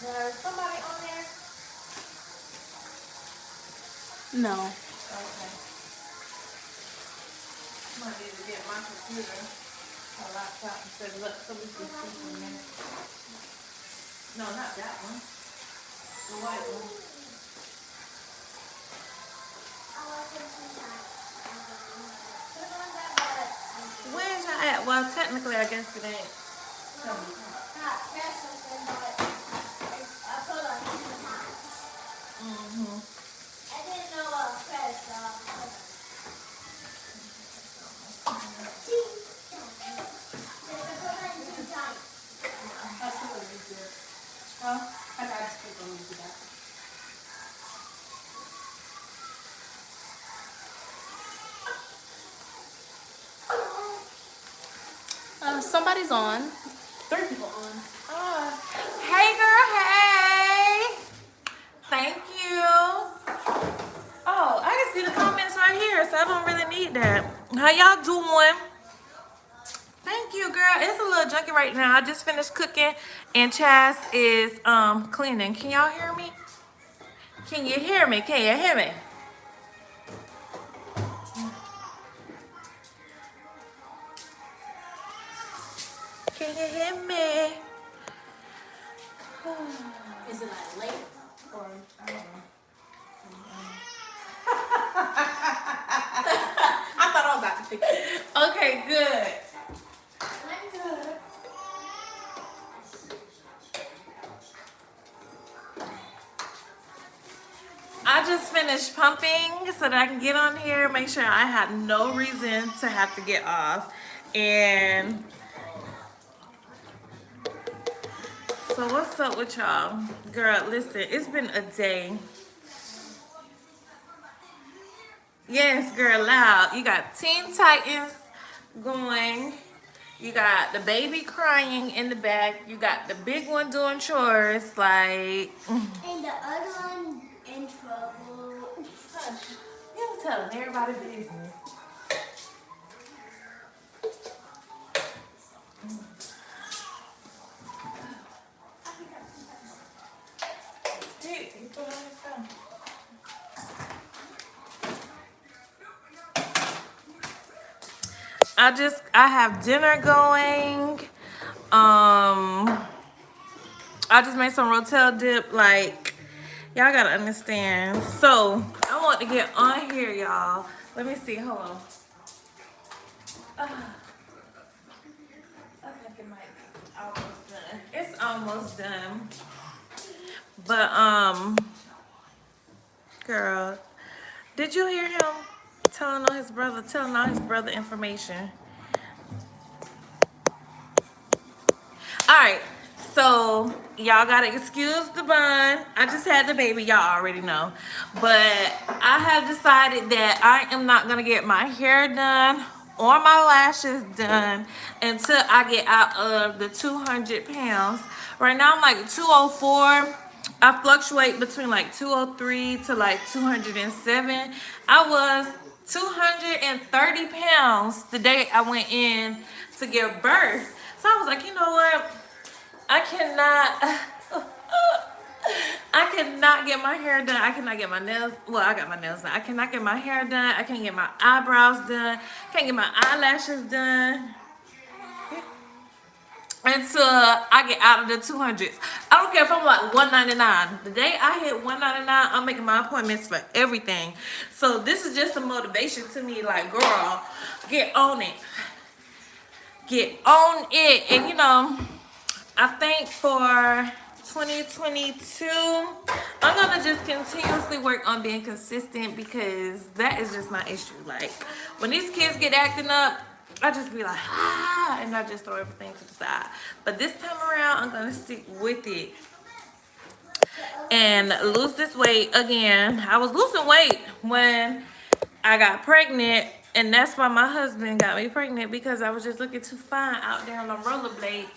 Is somebody on there? No. Okay. I might need to get my computer, my laptop, and set it up so we can see from there. No, not that one. The white one. Where's y'all at? Well, technically, I guess it ain't. Mm-hmm. I didn't know what press off. Huh? I got to stick on to that. Somebody's on. 3 people on. Hey, girl, hey. Thank you. Oh, I can see the comments right here, so I don't really need that. How y'all doing? Thank you, girl. It's a little junky right now. I just finished cooking, and Chaz is cleaning. Can y'all hear me? Can you hear me? Can you hear me? Can you hear me? Is it like late or I don't know? I thought I was about to pick it. Okay, good. I just finished pumping so that I can get on here, make sure I had no reason to have to get off. And so what's up with y'all? Girl, listen, it's been a day. Yes, girl, loud. You got Teen Titans going. You got the baby crying in the back. You got the big one doing chores, like. And the other one in trouble. Hush. You telling everybody business. Hey, you put on this stuff. I have dinner going. I just made some rotel dip. Like, y'all gotta understand. So I want to get on here, y'all. Let me see. Hold on. I think it might be almost done. It's almost done. But girl, did you hear him telling all his brother information? Alright, so y'all gotta excuse the bun. I just had the baby, y'all already know. But I have decided that I am not gonna get my hair done or my lashes done until I get out of the 200 pounds. Right now I'm like 204. I fluctuate between like 203 to like 207. I was 230 pounds the day I went in to give birth. So I was like, you know what? I cannot get my hair done. I cannot get my nails. Well, I got my nails done. I cannot get my hair done. I can't get my eyebrows done. Can't get my eyelashes done until I get out of the 200s. I don't care if I'm like 199. The day I hit 199, I'm making my appointments for everything. So this is just a motivation to me, like, girl, get on it. Get on it. And you know, I think for 2022, I'm gonna just continuously work on being consistent because that is just my issue. Like, when these kids get acting up, I just be like, and I just throw everything to the side. But this time around, I'm gonna stick with it and lose this weight again. I was losing weight when I got pregnant, and that's why my husband got me pregnant, because I was just looking too fine out there on the rollerblades.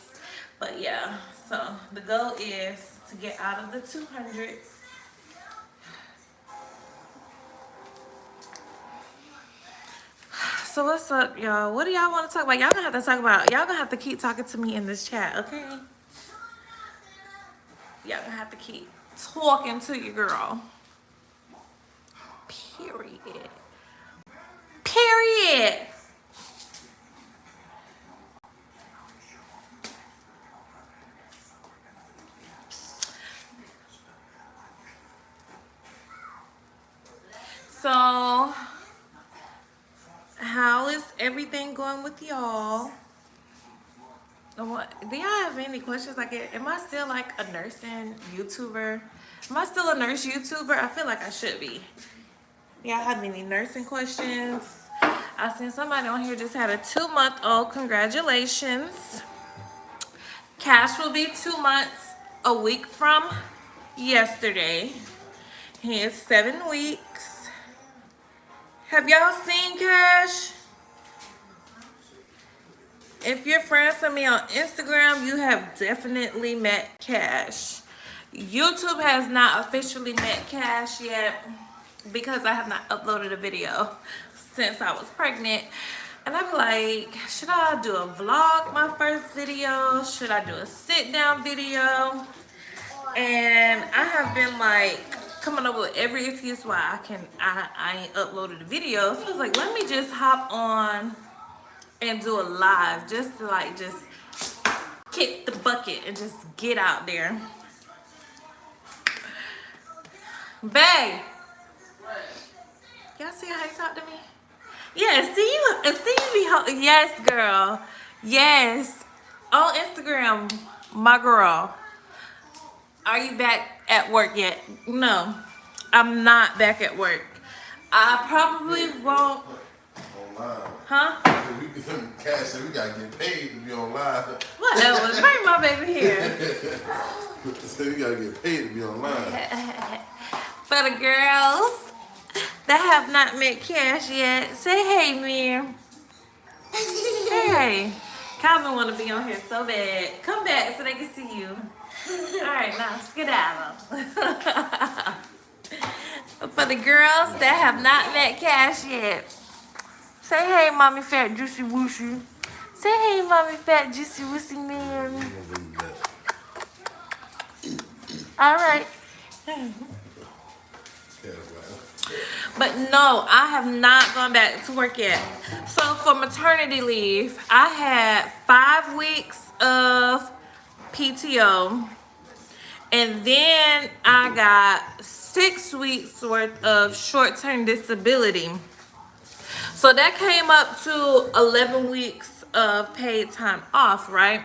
But yeah, so the goal is to get out of the 200s. So what's up, y'all? What do y'all want to talk about? Y'all gonna have to keep talking to me in this chat, okay? y'all gonna have to keep talking to your girl. Period. Period. So, how is everything going with y'all? What, do y'all have any questions? Like, am I still like a nursing YouTuber? Am I still a nurse YouTuber? I feel like I should be. Y'all have any nursing questions? I seen somebody on here just had a 2-month-old. Congratulations. Cash will be 2 months a week from yesterday. He is 7 weeks. Have y'all seen Cash? If you're friends with me on Instagram, you have definitely met Cash. YouTube has not officially met Cash yet because I have not uploaded a video since I was pregnant. And I'm like, should I do a vlog, my first video? Should I do a sit down video? And I have been like coming up with every excuse why I ain't uploaded a video. So I was like, let me just hop on and do a live just to like just kick the bucket and just get out there. Babe, y'all see how he talk to me? Yeah, yes, girl. Yes. On Instagram, my girl. Are you back at work yet? No, I'm not back at work. I probably won't. Online. Huh? Cash said we gotta get paid to be online. Whatever. Bring my baby here. So we gotta get paid to be online. For the girls that have not met Cash yet, say hey, man. Hey. Calvin want to be on here so bad. Come back so they can see you. All right, now skedaddle. For the girls that have not met Cash yet, say hey, mommy fat juicy wooshy. Say hey, mommy fat juicy wooshy man. All right. But no, I have not gone back to work yet. So for maternity leave, I had 5 weeks of PTO. And then I got 6 weeks worth of short-term disability. So that came up to 11 weeks of paid time off, right?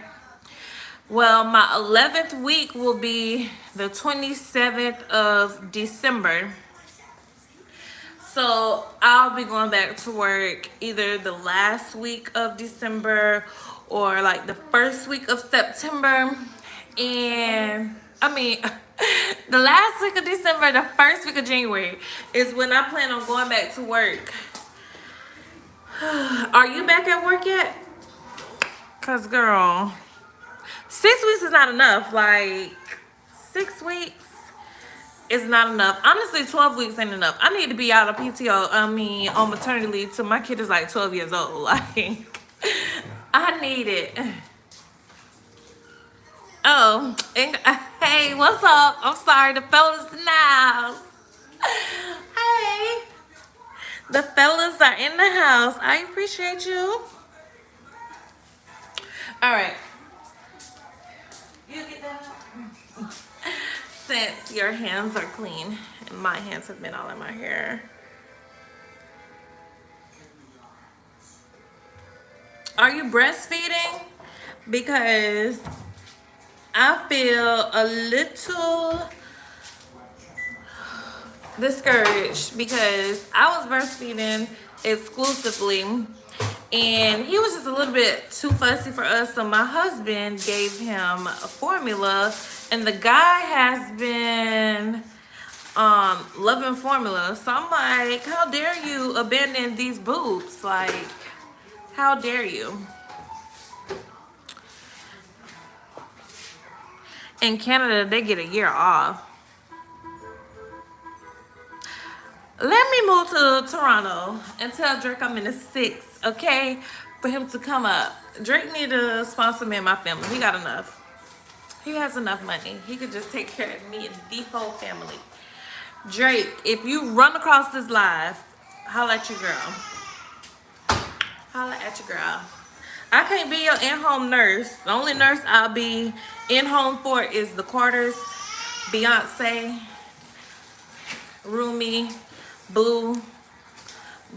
Well, my 11th week will be the 27th of December. So I'll be going back to work either the last week of December or like the first week of September. And I mean, the last week of December, the first week of January is when I plan on going back to work. Are you back at work yet? Cause girl, 6 weeks is not enough. Like 6 weeks is not enough. Honestly, 12 weeks ain't enough. I need to be out of PTO, on maternity leave till my kid is like 12 years old. Like, I need it. Oh, and, hey, what's up? I'm sorry, the fellas in the house. Hey, the fellas are in the house. I appreciate you. All right. You get that? Since your hands are clean and my hands have been all in my hair. Are you breastfeeding? Because I feel a little discouraged because I was breastfeeding exclusively and he was just a little bit too fussy for us, so my husband gave him a formula, and the guy has been loving formula. So I'm like, how dare you abandon these boobs? Like, how dare you? In Canada, they get a year off. Let me move to Toronto and tell Drake I'm in the 6, okay? For him to come up. Drake need to sponsor me and my family. He got enough. He has enough money. He could just take care of me and the whole family. Drake, if you run across this live, holla at your girl. Holla at your girl. I can't be your in-home nurse. The only nurse I'll be in-home for is the Carters, Beyonce, Rumi, Blue.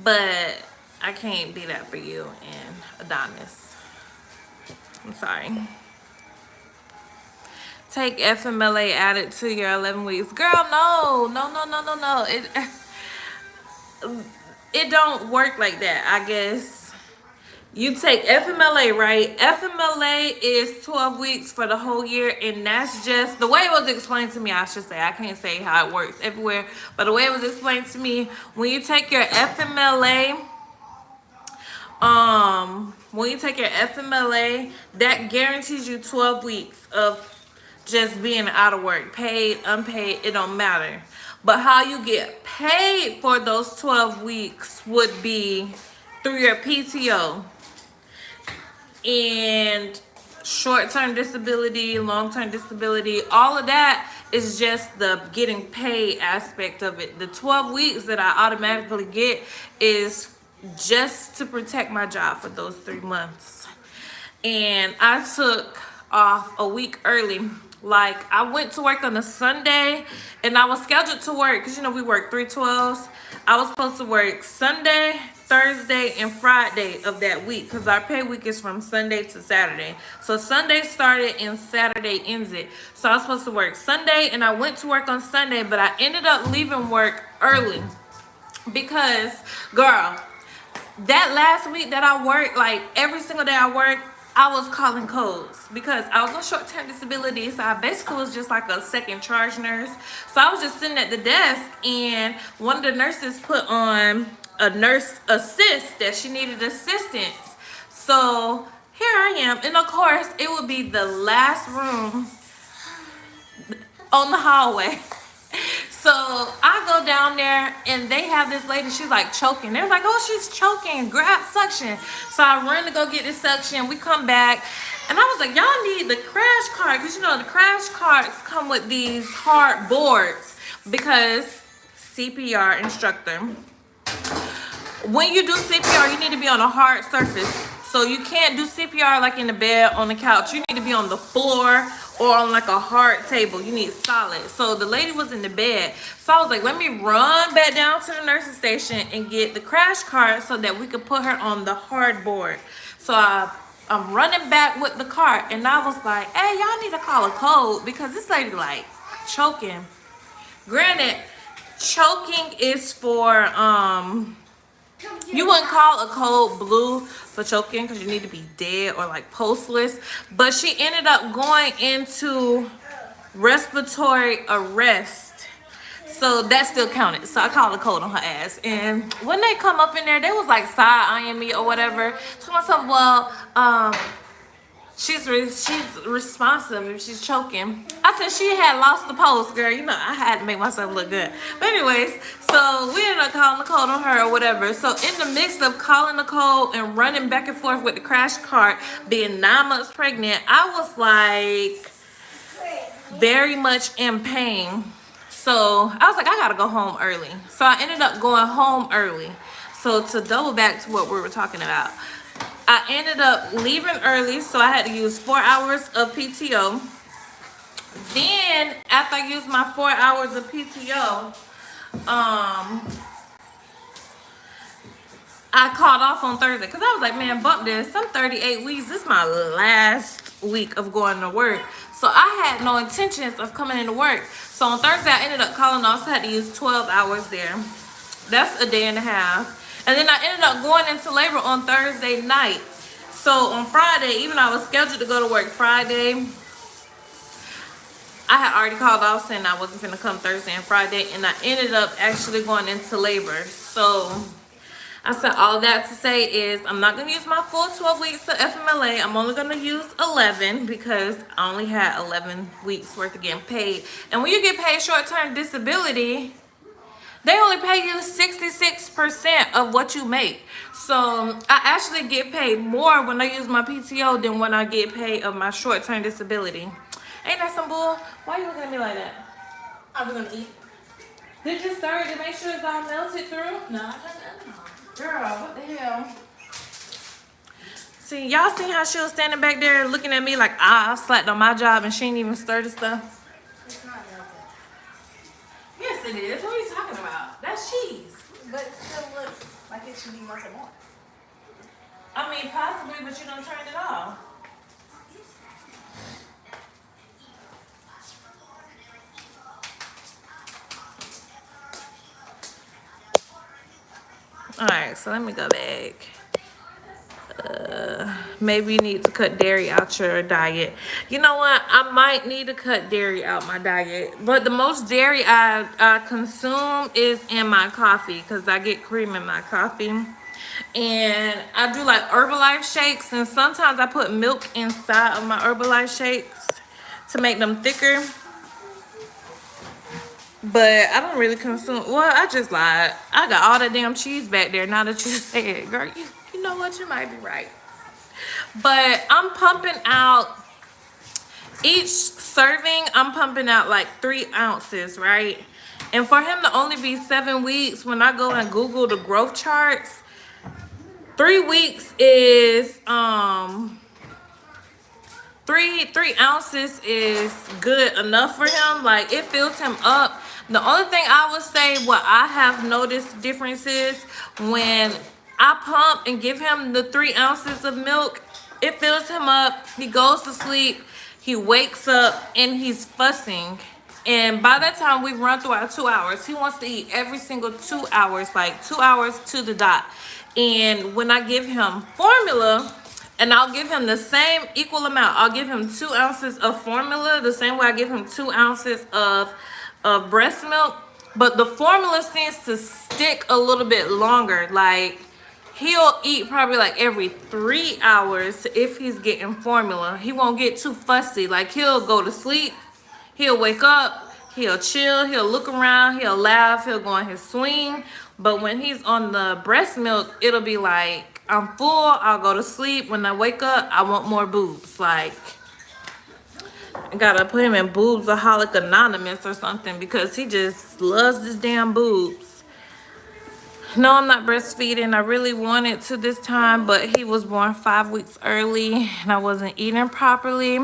But I can't be that for you and Adonis. I'm sorry. Take FMLA added to your 11 weeks. Girl, no. It don't work like that, I guess. You take FMLA, right? FMLA is 12 weeks for the whole year, and that's just the way it was explained to me. I should say, I can't say how it works everywhere, but the way it was explained to me, when you take your FMLA, that guarantees you 12 weeks of just being out of work, paid, unpaid, it don't matter. But how you get paid for those 12 weeks would be through your PTO and short-term disability, long-term disability. All of that is just the getting paid aspect of it. The 12 weeks that I automatically get is just to protect my job for those 3 months. And I took off a week early. Like, I went to work on a Sunday, and I was scheduled to work, because, you know, we work 3/12s. I was supposed to work Sunday, Thursday, and Friday of that week, because our pay week is from Sunday to Saturday. So Sunday started and Saturday ends it. So I was supposed to work Sunday, and I went to work on Sunday, but I ended up leaving work early because, girl, that last week that I worked, like every single day I worked, I was calling codes because I was on short-term disability. So I basically was just like a second charge nurse. So I was just sitting at the desk, and one of the nurses put on a nurse assist that she needed assistance. So here I am, and of course it would be the last room on the hallway. So I go down there, and they have this lady, she's like choking. They're like, oh, she's choking, grab suction. So I run to go get this suction. We come back, and I was like, y'all need the crash cart, because you know the crash carts come with these hard boards, because CPR instructor, when you do CPR, you need to be on a hard surface. So you can't do CPR like in the bed, on the couch. You need to be on the floor or on like a hard table. You need solid. So the lady was in the bed. So I was like, let me run back down to the nursing station and get the crash cart so that we could put her on the hard board. So I'm running back with the cart, and I was like, hey, y'all need to call a code because this lady like choking. Granted, choking is for you wouldn't call a code blue for choking because you need to be dead or like pulseless, but she ended up going into respiratory arrest, so that still counted. So I called a code on her ass, and when they come up in there, they was like side-eyeing me or whatever. So I said, well, she's responsive if she's choking. I said she had lost the post, girl. You know, I had to make myself look good. But anyways, so we ended up calling the code on her or whatever. So in the midst of calling the code and running back and forth with the crash cart, being 9 months pregnant, I was like very much in pain. So I was like, I gotta go home early. So I ended up going home early. So to double back to what we were talking about, I ended up leaving early, so I had to use 4 hours of PTO. Then, after I used my 4 hours of PTO, I called off on Thursday because I was like, man, bump this. I'm 38 weeks. This is my last week of going to work. So I had no intentions of coming into work. So on Thursday, I ended up calling off, so I had to use 12 hours there. That's a day and a half. And then I ended up going into labor on Thursday night. So on Friday, even though I was scheduled to go to work Friday, I had already called off saying I wasn't going to come Thursday and Friday. And I ended up actually going into labor. So I said all that to say is I'm not going to use my full 12 weeks of FMLA. I'm only going to use 11 because I only had 11 weeks worth of getting paid. And when you get paid short-term disability, they only pay you 66% of what you make. So I actually get paid more when I use my PTO than when I get paid of my short-term disability. Ain't that some bull? Why you looking at me like that? Are we gonna eat? Did you stir it to make sure it's all melted through? No, I don't know. Girl, what the hell? See, y'all see how she was standing back there looking at me like I slacked on my job and she ain't even stir the stuff? It's not melted. Yes, it is. What are you talking about? That's cheese. But it still looks like it should be melted more. I mean, possibly, but you don't turn it off. Alright, so let me go back. Maybe you need to cut dairy out your diet. You know what? I might need to cut dairy out my diet. But the most dairy I consume is in my coffee because I get cream in my coffee. And I do like Herbalife shakes. And sometimes I put milk inside of my Herbalife shakes to make them thicker. But I don't really consume. Well, I just lied. I got all that damn cheese back there now that you say it. Girl, you know what? You might be right. But I'm pumping out, each serving, I'm pumping out like 3 ounces, right? And for him to only be 7 weeks, when I go and Google the growth charts, 3 weeks is, 3 ounces is good enough for him. Like, it fills him up. The only thing I would say what I have noticed difference is when I pump and give him the 3 ounces of milk, it fills him up. He goes to sleep. He wakes up and he's fussing. And by that time we run through our 2 hours, he wants to eat every single 2 hours, like 2 hours to the dot. And when I give him formula, and I'll give him the same equal amount. I'll give him 2 ounces of formula, the same way I give him 2 ounces of breast milk. But the formula seems to stick a little bit longer. Like, he'll eat probably like every 3 hours if he's getting formula. He won't get too fussy. Like, he'll go to sleep, he'll wake up, he'll chill, he'll look around, he'll laugh, he'll go on his swing. But when he's on the breast milk, it'll be like, I'm full, I'll go to sleep. When I wake up, I want more boobs. Like, I gotta put him in Boobsaholic Anonymous or something because he just loves this damn boobs. No, I'm not breastfeeding. I really wanted to this time, but he was born 5 weeks early and I wasn't eating properly.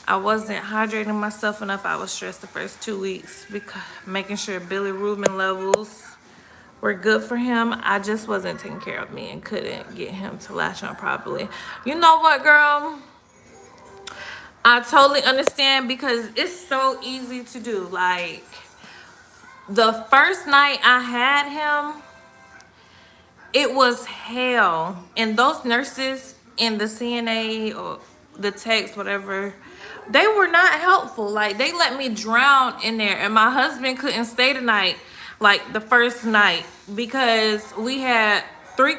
I wasn't hydrating myself enough. I was stressed the first 2 weeks because making sure bilirubin levels were good for him. I just wasn't taking care of me and couldn't get him to latch on properly. You know what, girl? I totally understand because it's so easy to do. Like, the first night I had him, it was hell. And those nurses in the CNA or the techs, whatever, they were not helpful. Like, they let me drown in there. And my husband couldn't stay the night, like the first night, because we had 4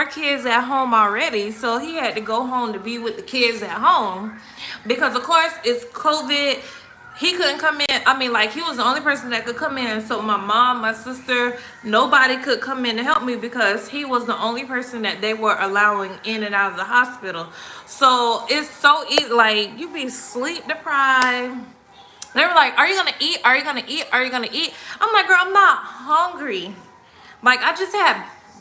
kids at home already. So he had to go home to be with the kids at home because, of course, it's COVID. He couldn't come in. I mean, like, he was the only person that could come in. So my mom, my sister, nobody could come in to help me because he was the only person that they were allowing in and out of the hospital. So it's so easy. Like, you be sleep deprived. They were like, are you gonna eat? Are you gonna eat? Are you gonna eat? I'm like, girl, I'm not hungry. Like, I just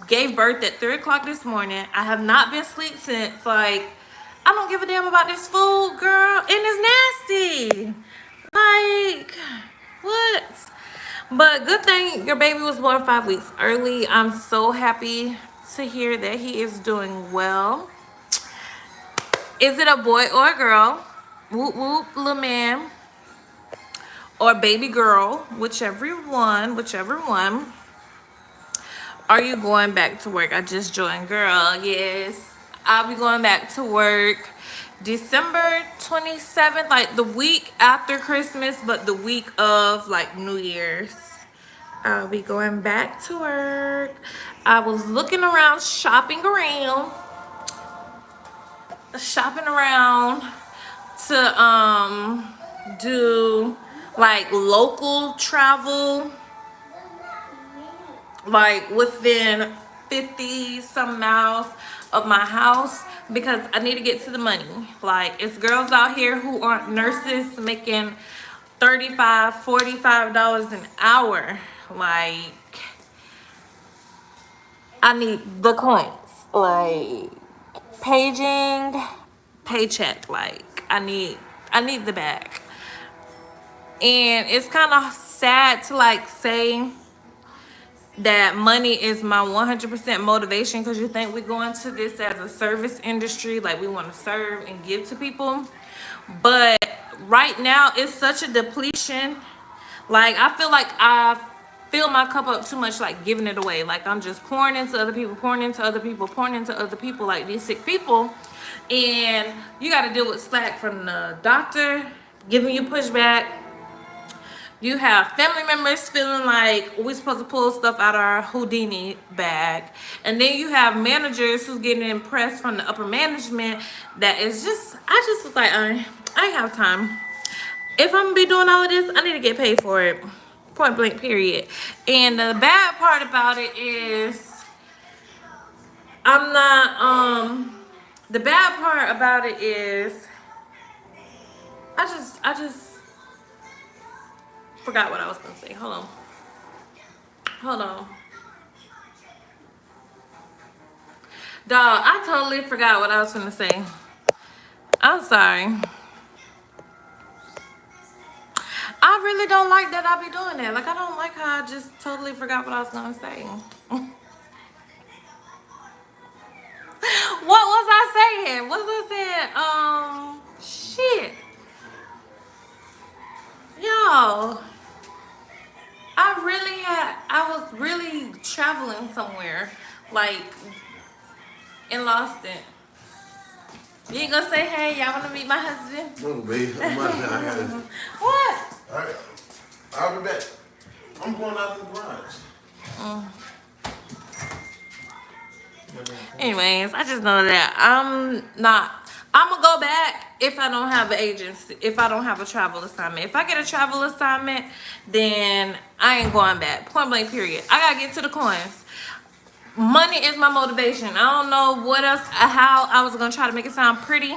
gave birth at 3 o'clock this morning. I have not been asleep since. Like, I don't give a damn about this food, girl. And it's nasty. Like, what? But good thing your baby was born 5 weeks early. I'm so happy to hear that he is doing well. Is it a boy or a girl? Whoop, whoop, little man. Or baby girl, whichever one. Are you going back to work? I just joined, girl. Yes, I'll be going back to work December 27th, like the week after Christmas, but the week of like New Year's. I'll be going back to work. I was looking around, shopping around to do like local travel, like within 50 some miles of my house because I need to get to the money. Like, it's girls out here who aren't nurses making $35, $45 an hour. Like, I need the coins. Like, paging, paycheck. Like, I need the bag. And it's kind of sad to like say that money is my 100% motivation, because you think we go into this as a service industry, like we want to serve and give to people. But right now it's such a depletion. Like, I feel like I fill my cup up too much, like giving it away. Like, I'm just pouring into other people, pouring into other people, pouring into other people, like these sick people. And you got to deal with slack from the doctor giving you pushback. You have family members feeling like we're supposed to pull stuff out of our Houdini bag. And then you have managers who's getting impressed from the upper management that is just, I just was like, I ain't have time. If I'm gonna be doing all of this, I need to get paid for it. Point blank, period. And the bad part about it is I'm not, the bad part about it is I just forgot what I was gonna say. Hold on. Dog, I totally forgot what I was gonna say. I'm sorry. I really don't like that I be doing that. Like, I don't like how I just totally forgot what I was gonna say. What was I saying? What was I saying? Shit. Yo. I was really traveling somewhere, like, and lost it. You ain't gonna say, hey, y'all wanna meet my husband? No, babe. I'm out there. I got it. What? All right. I'll be back. I'm going out in the garage. Anyways, I just know that I'm gonna go back if I don't have an agency, if I don't have a travel assignment. If I get a travel assignment, then I ain't going back. Point blank, period. I gotta get to the coins. Money is my motivation. I don't know what else, how I was gonna try to make it sound pretty,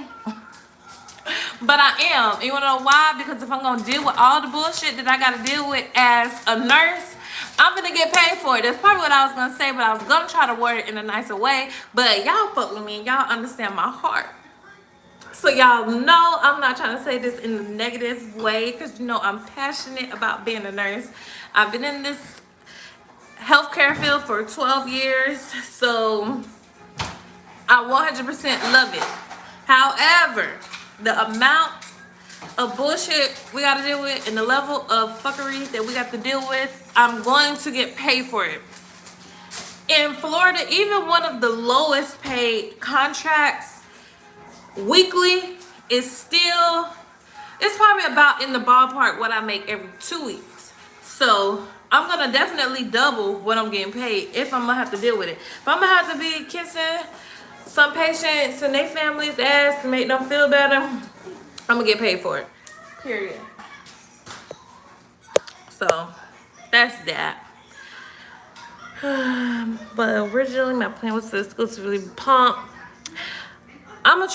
but I am. You wanna know why? Because if I'm gonna deal with all the bullshit that I gotta deal with as a nurse, I'm gonna get paid for it. That's probably what I was gonna say, but I was gonna try to word it in a nicer way. But y'all fuck with me and y'all understand my heart. So y'all know I'm not trying to say this in a negative way, because you know I'm passionate about being a nurse. I've been in this healthcare field for 12 years, so I 100% love it. However, the amount of bullshit we got to deal with and the level of fuckery that we got to deal with, I'm going to get paid for it. In Florida, even one of the lowest paid contracts weekly is still, it's probably about in the ballpark what I make every 2 weeks. So I'm gonna definitely double what I'm getting paid if I'm gonna have to deal with it. If I'm gonna have to be kissing some patients and their families' ass to make them feel better, I'm gonna get paid for it. Period. So that's that. But originally my plan was to exclusively pump. I'm gonna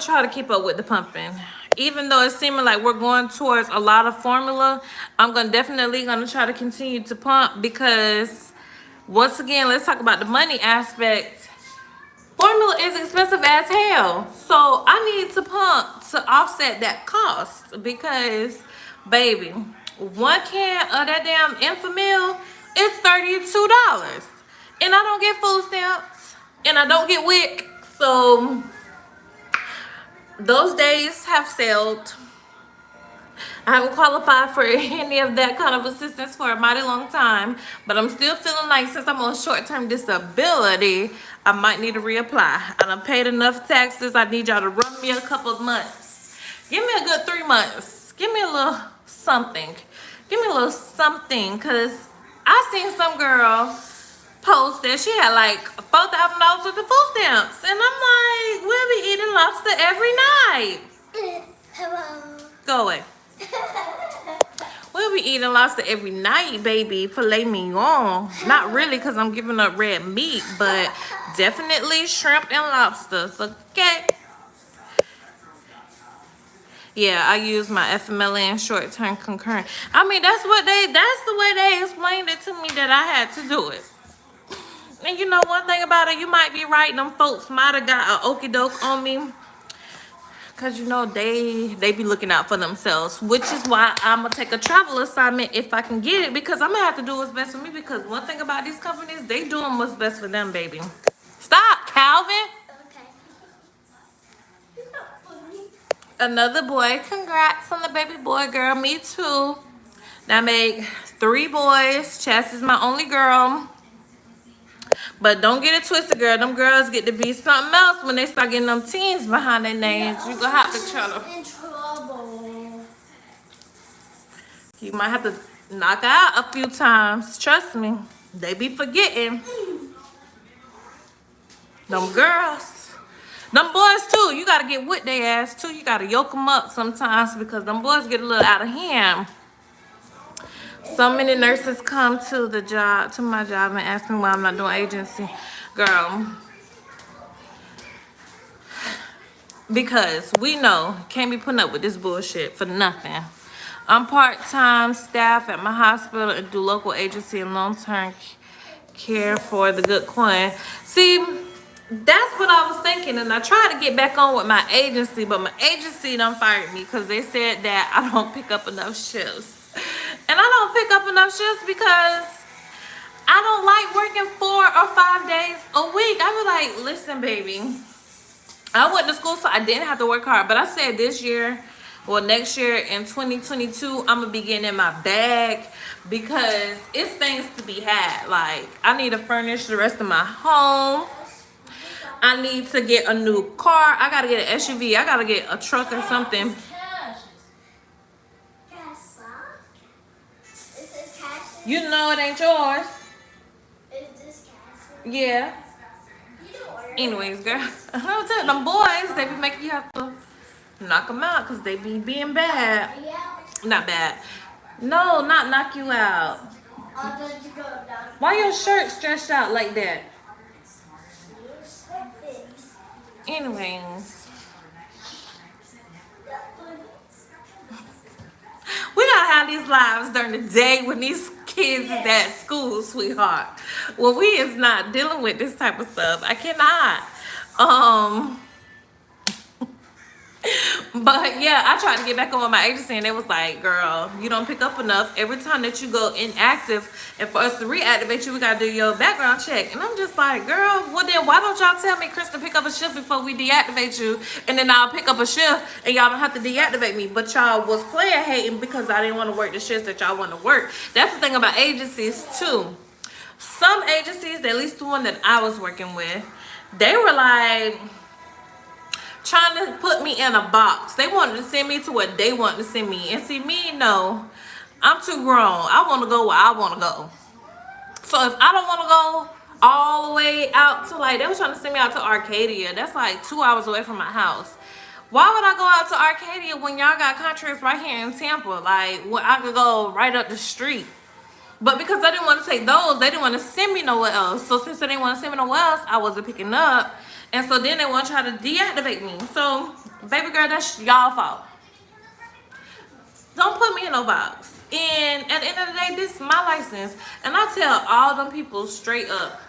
try to keep up with the pumping. Even though it's seeming like we're going towards a lot of formula, I'm definitely gonna try to continue to pump, because once again, let's talk about the money aspect. Formula is expensive as hell. So I need to pump to offset that cost, because baby, 1 can of that damn Enfamil is $32. And I don't get food stamps and I don't get WIC. So those days have sailed. I haven't qualified for any of that kind of assistance for a mighty long time, but I'm still feeling like since I'm on short-term disability, I might need to reapply. I done paid enough taxes. I need y'all to run me a couple of months. Give me a good 3 months. Give me a little something. Give me a little something, because I seen some girl post that she had like $4,000 worth of food stamps, and I'm like, we'll be eating lobster every night. Hello. Go away. We'll be eating lobster every night, baby. Filet mignon. Not really, because I'm giving up red meat, but definitely shrimp and lobsters, okay? Yeah, I use my FMLA and short-term concurrent. I mean, that's the way they explained it to me that I had to do it. And you know one thing about it, you might be right. Them folks might have got an okie doke on me. Cause you know they be looking out for themselves, which is why I'm gonna take a travel assignment if I can get it, because I'm gonna have to do what's best for me. Because one thing about these companies, they doing what's best for them, baby. Stop, Calvin. Okay. Another boy. Congrats on the baby boy, girl. Me too. Now make 3 boys. Chas is my only girl. But don't get it twisted, girl. Them girls get to be something else when they start getting them teens behind their names. You gonna have to try to. In trouble. You might have to knock out a few times. Trust me. They be forgetting. Them girls. Them boys too. You gotta get with their ass too. You gotta yoke them up sometimes because them boys get a little out of hand. So many nurses come to my job and ask me why I'm not doing agency. Girl. Because we know can't be putting up with this bullshit for nothing. I'm part-time staff at my hospital and do local agency and long-term care for the good coin. See, that's what I was thinking, and I tried to get back on with my agency, but my agency done fired me because they said that I don't pick up enough shifts. And I don't pick up enough shifts because I don't like working 4 or 5 days a week. I be like, listen, baby, I went to school so I didn't have to work hard, but I said this year, well, next year in 2022, I'm gonna be getting in my bag because it's things to be had. Like, I need to furnish the rest of my home. I need to get a new car. I gotta get an SUV. I gotta get a truck or something. You know it ain't yours. Is this cash? Yeah. Anyways, girl, I'm telling them boys, they be making you have to knock them out because they be being bad. Yeah. Not bad. No, not knock you out. I'll let you go down. Why your shirt stretched out like that? Anyways. We gotta have these lives during the day when these kids is at school, sweetheart. Well, we is not dealing with this type of stuff. I cannot. But yeah, I tried to get back on with my agency and it was like, girl, you don't pick up enough. Every time that you go inactive, and for us to reactivate you, we gotta do your background check. And I'm just like, girl, well then why don't y'all tell me, Krista, pick up a shift before we deactivate you, and then I'll pick up a shift and y'all don't have to deactivate me. But y'all was player hating because I didn't want to work the shifts that y'all want to work. That's the thing about agencies too. Some agencies, at least the one that I was working with, they were like trying to put me in a box. They wanted to send me to what they wanted to send me. And see, me, no. I'm too grown. I want to go where I want to go. So if I don't want to go all the way out to, like, they were trying to send me out to Arcadia. That's like 2 hours away from my house. Why would I go out to Arcadia when y'all got contracts right here in Tampa? Like, well, I could go right up the street. But because I didn't want to take those, they didn't want to send me nowhere else. So since they didn't want to send me nowhere else, I wasn't picking up. And so then they want to try to deactivate me. So, baby girl, that's y'all fault. Don't put me in no box. And at the end of the day, this is my license. And I tell all them people straight up,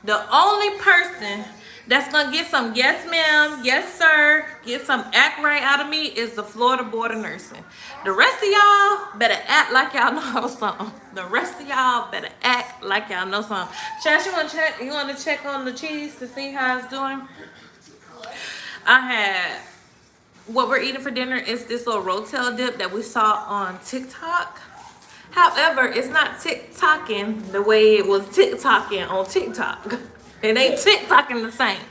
the only person that's going to get some yes ma'am, yes sir, get some act right out of me is the Florida Board of Nursing. The rest of y'all better act like y'all know something. The rest of y'all better act like y'all know something. Chas, you want to check? You want to check on the cheese to see how it's doing? I had, what we're eating for dinner is this little rotel dip that we saw on TikTok. However, it's not TikToking the way it was TikToking on TikTok. It ain't TikToking the same.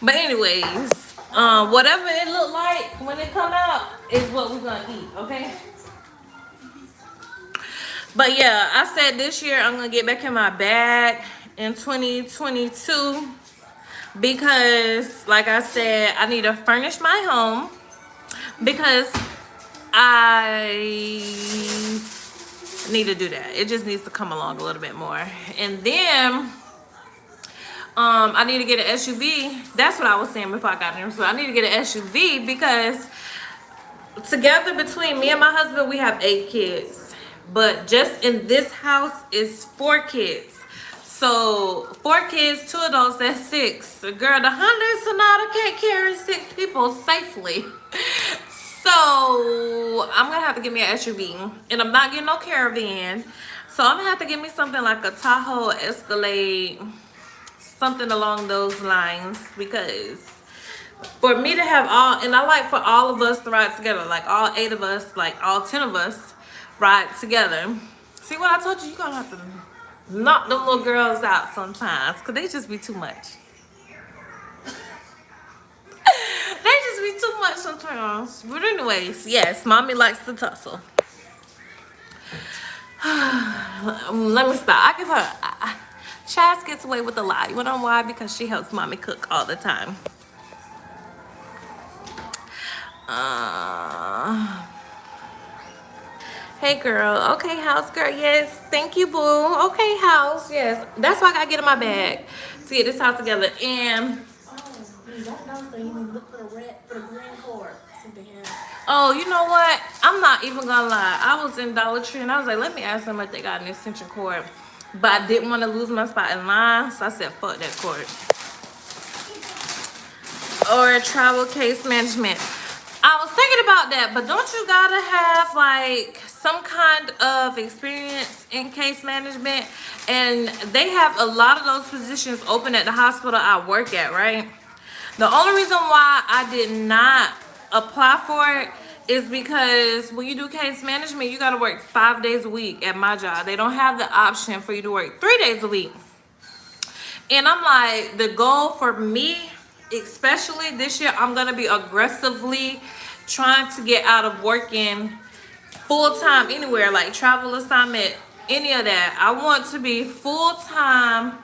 But anyways, whatever it look like when it come out is what we're gonna eat, okay? But yeah, I said this year I'm gonna get back in my bag in 2022 because, like I said, I need to furnish my home because I need to do that. It just needs to come along a little bit more. And then I need to get an SUV. That's what I was saying before I got in. So I need to get an SUV because together between me and my husband, we have 8 kids. But just in this house is 4 kids. So 4 kids, 2 adults, that's 6. Girl, the Hyundai Sonata can't carry 6 people safely. So I'm gonna have to get me an SUV, and I'm not getting no Caravan. So I'm gonna have to get me something like a Tahoe, Escalade, something along those lines, because for me to have all, and I like for all of us to ride together, like all 8 of us, like all 10 of us ride together. See what I told you? You're gonna have to knock them little girls out sometimes, because they just be too much. They just be too much sometimes. But anyways, yes, mommy likes to tussle. Let me stop. I give her... Chaz gets away with a lot. You know why? Because she helps mommy cook all the time. Hey girl. Okay, house girl. Yes. Thank you, boo. Okay, house. Yes. That's why I gotta get in my bag to get this house together. And oh, you know what? I'm not even gonna lie. I was in Dollar Tree and I was like, let me ask them if they got an extension cord. But I didn't want to lose my spot in line, so I said, fuck that cord. Or travel case management. I was thinking about that, but don't you gotta have like some kind of experience in case management? And they have a lot of those positions open at the hospital I work at, right? The only reason why I did not apply for it is because when you do case management, you gotta work 5 days a week at my job. They don't have the option for you to work 3 days a week. And I'm like, the goal for me, especially this year, I'm gonna be aggressively trying to get out of working full-time anywhere, like travel assignment, any of that. I want to be full-time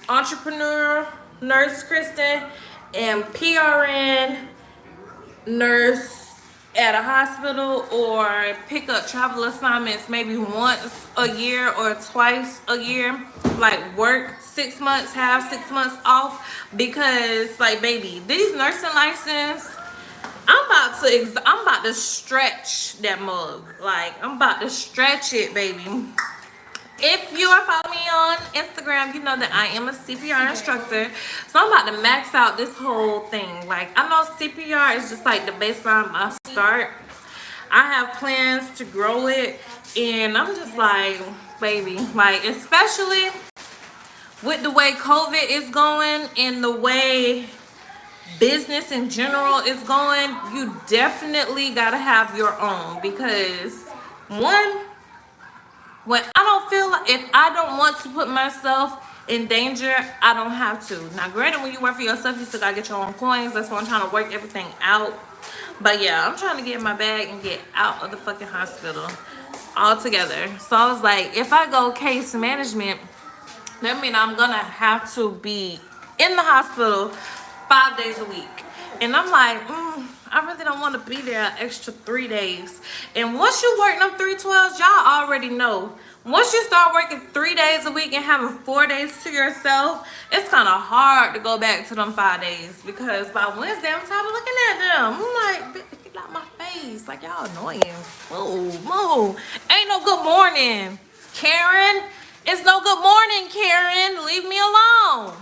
entrepreneur, nurse Kristen, and PRN nurse at a hospital, or pick up travel assignments maybe once a year or twice a year, like work 6 months, have 6 months off, because like baby, these nursing license, I'm about to stretch that mug. Like I'm about to stretch it, baby. If you are following me on Instagram, you know that I am a CPR instructor. So I'm about to max out this whole thing. Like, I know CPR is just like the baseline I start. I have plans to grow it. And I'm just like, baby, like, especially with the way COVID is going and the way business in general is going, you definitely got to have your own. Because, one, when I don't feel like, if I don't want to put myself in danger, I don't have to. Now, granted, when you work for yourself, you still gotta get your own coins. That's why I'm trying to work everything out. But yeah, I'm trying to get in my bag and get out of the fucking hospital altogether. So I was like, if I go case management, that means I'm gonna have to be in the hospital 5 days a week. And I'm like, I really don't want to be there an extra 3 days. And once you work them 312s, y'all already know. Once you start working 3 days a week and having 4 days to yourself, it's kind of hard to go back to them 5 days. Because by Wednesday, I'm tired of looking at them. I'm like, get out my face. Like, y'all annoying. Move. Ain't no good morning, Karen. It's no good morning, Karen. Leave me alone.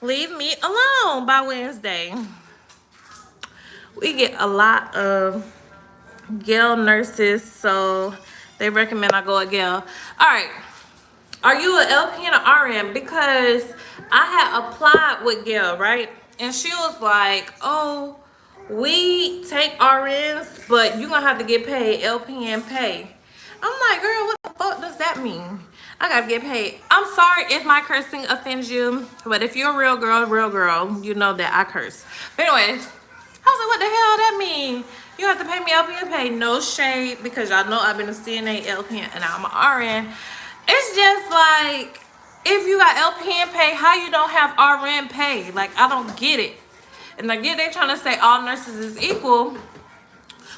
Leave me alone by Wednesday. We get a lot of Gale nurses, so they recommend I go at Gale. All right, are you an LPN or RN? Because I had applied with Gale, right? And she was like, oh, we take RNs, but you're gonna have to get paid LPN pay. I'm like, girl, what the fuck does that mean? I gotta get paid. I'm sorry if my cursing offends you, but if you're a real girl, you know that I curse. But anyways, I was like, what the hell that mean? You have to pay me LPN pay. No shade, because y'all know I've been a CNA, LPN, and I'm an RN. It's just like, if you got LPN pay, how you don't have RN pay? Like, I don't get it. And I get they trying to say all nurses is equal,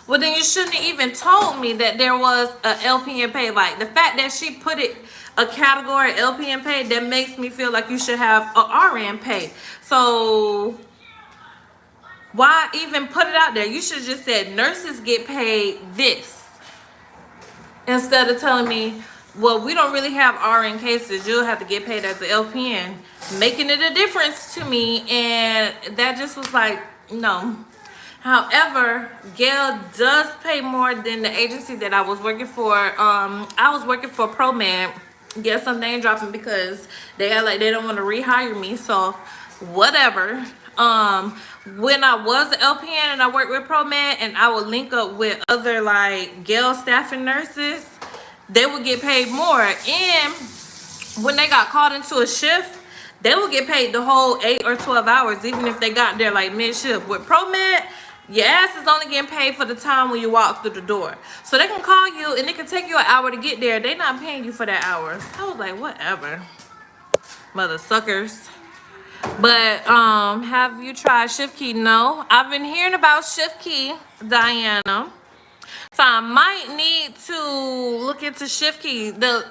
Well, then you shouldn't have even told me that there was a LPN pay. Like, the fact that she put it a category LPN pay, that makes me feel like you should have a RN pay. So why even put it out there? You should have just said nurses get paid this, instead of telling me, well, we don't really have RN cases, you'll have to get paid as an LPN, making it a difference to me. And that just was like, no. However, Gail does pay more than the agency that I was working for. I was working for ProMed. Yes, I'm name dropping because they are like, they don't want to rehire me, so whatever. When I was an LPN and I worked with ProMed, and I would link up with other like Gail staffing nurses, they would get paid more. And when they got called into a shift, they would get paid the whole 8 or 12 hours, even if they got there like mid-shift. With ProMed, your ass is only getting paid for the time when you walk through the door. So they can call you and it can take you an hour to get there. They're not paying you for that hour. I was like, whatever, mother suckers. But have you tried Shift Key? No, I've been hearing about Shift Key, Diana. So I might need to look into Shift Key. The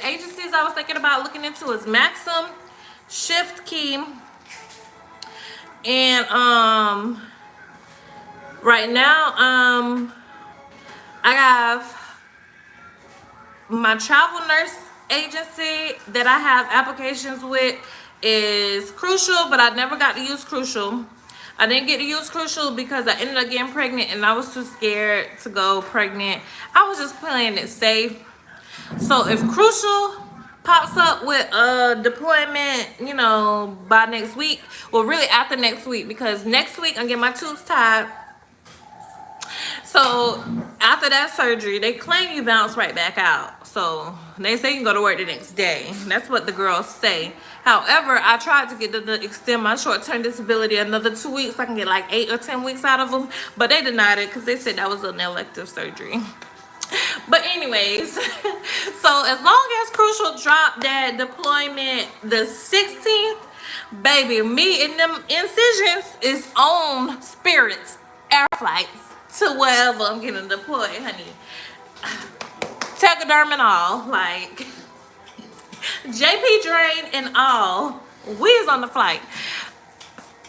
agencies I was thinking about looking into is Maxim, Shift Key, and right now I have my travel nurse agency that I have applications with is Crucial, but I never got to use Crucial. I didn't get to use Crucial because I ended up getting pregnant and I was too scared to go pregnant. I was just playing it safe. So if Crucial pops up with a deployment, you know, by next week, well, really after next week, because next week I'm getting my tubes tied. So after that surgery, they claim you bounce right back out. So they say you can go to work the next day. That's what the girls say. However, I tried to get them to extend my short-term disability another 2 weeks. I can get like 8 or 10 weeks out of them. But they denied it because they said that was an elective surgery. But anyways, so as long as Crucial dropped that deployment the 16th, baby, me and them incisions is on Spirit's air flights to wherever I'm getting deployed, honey. Tegaderm and all, like JP drain and all, we is on the flight.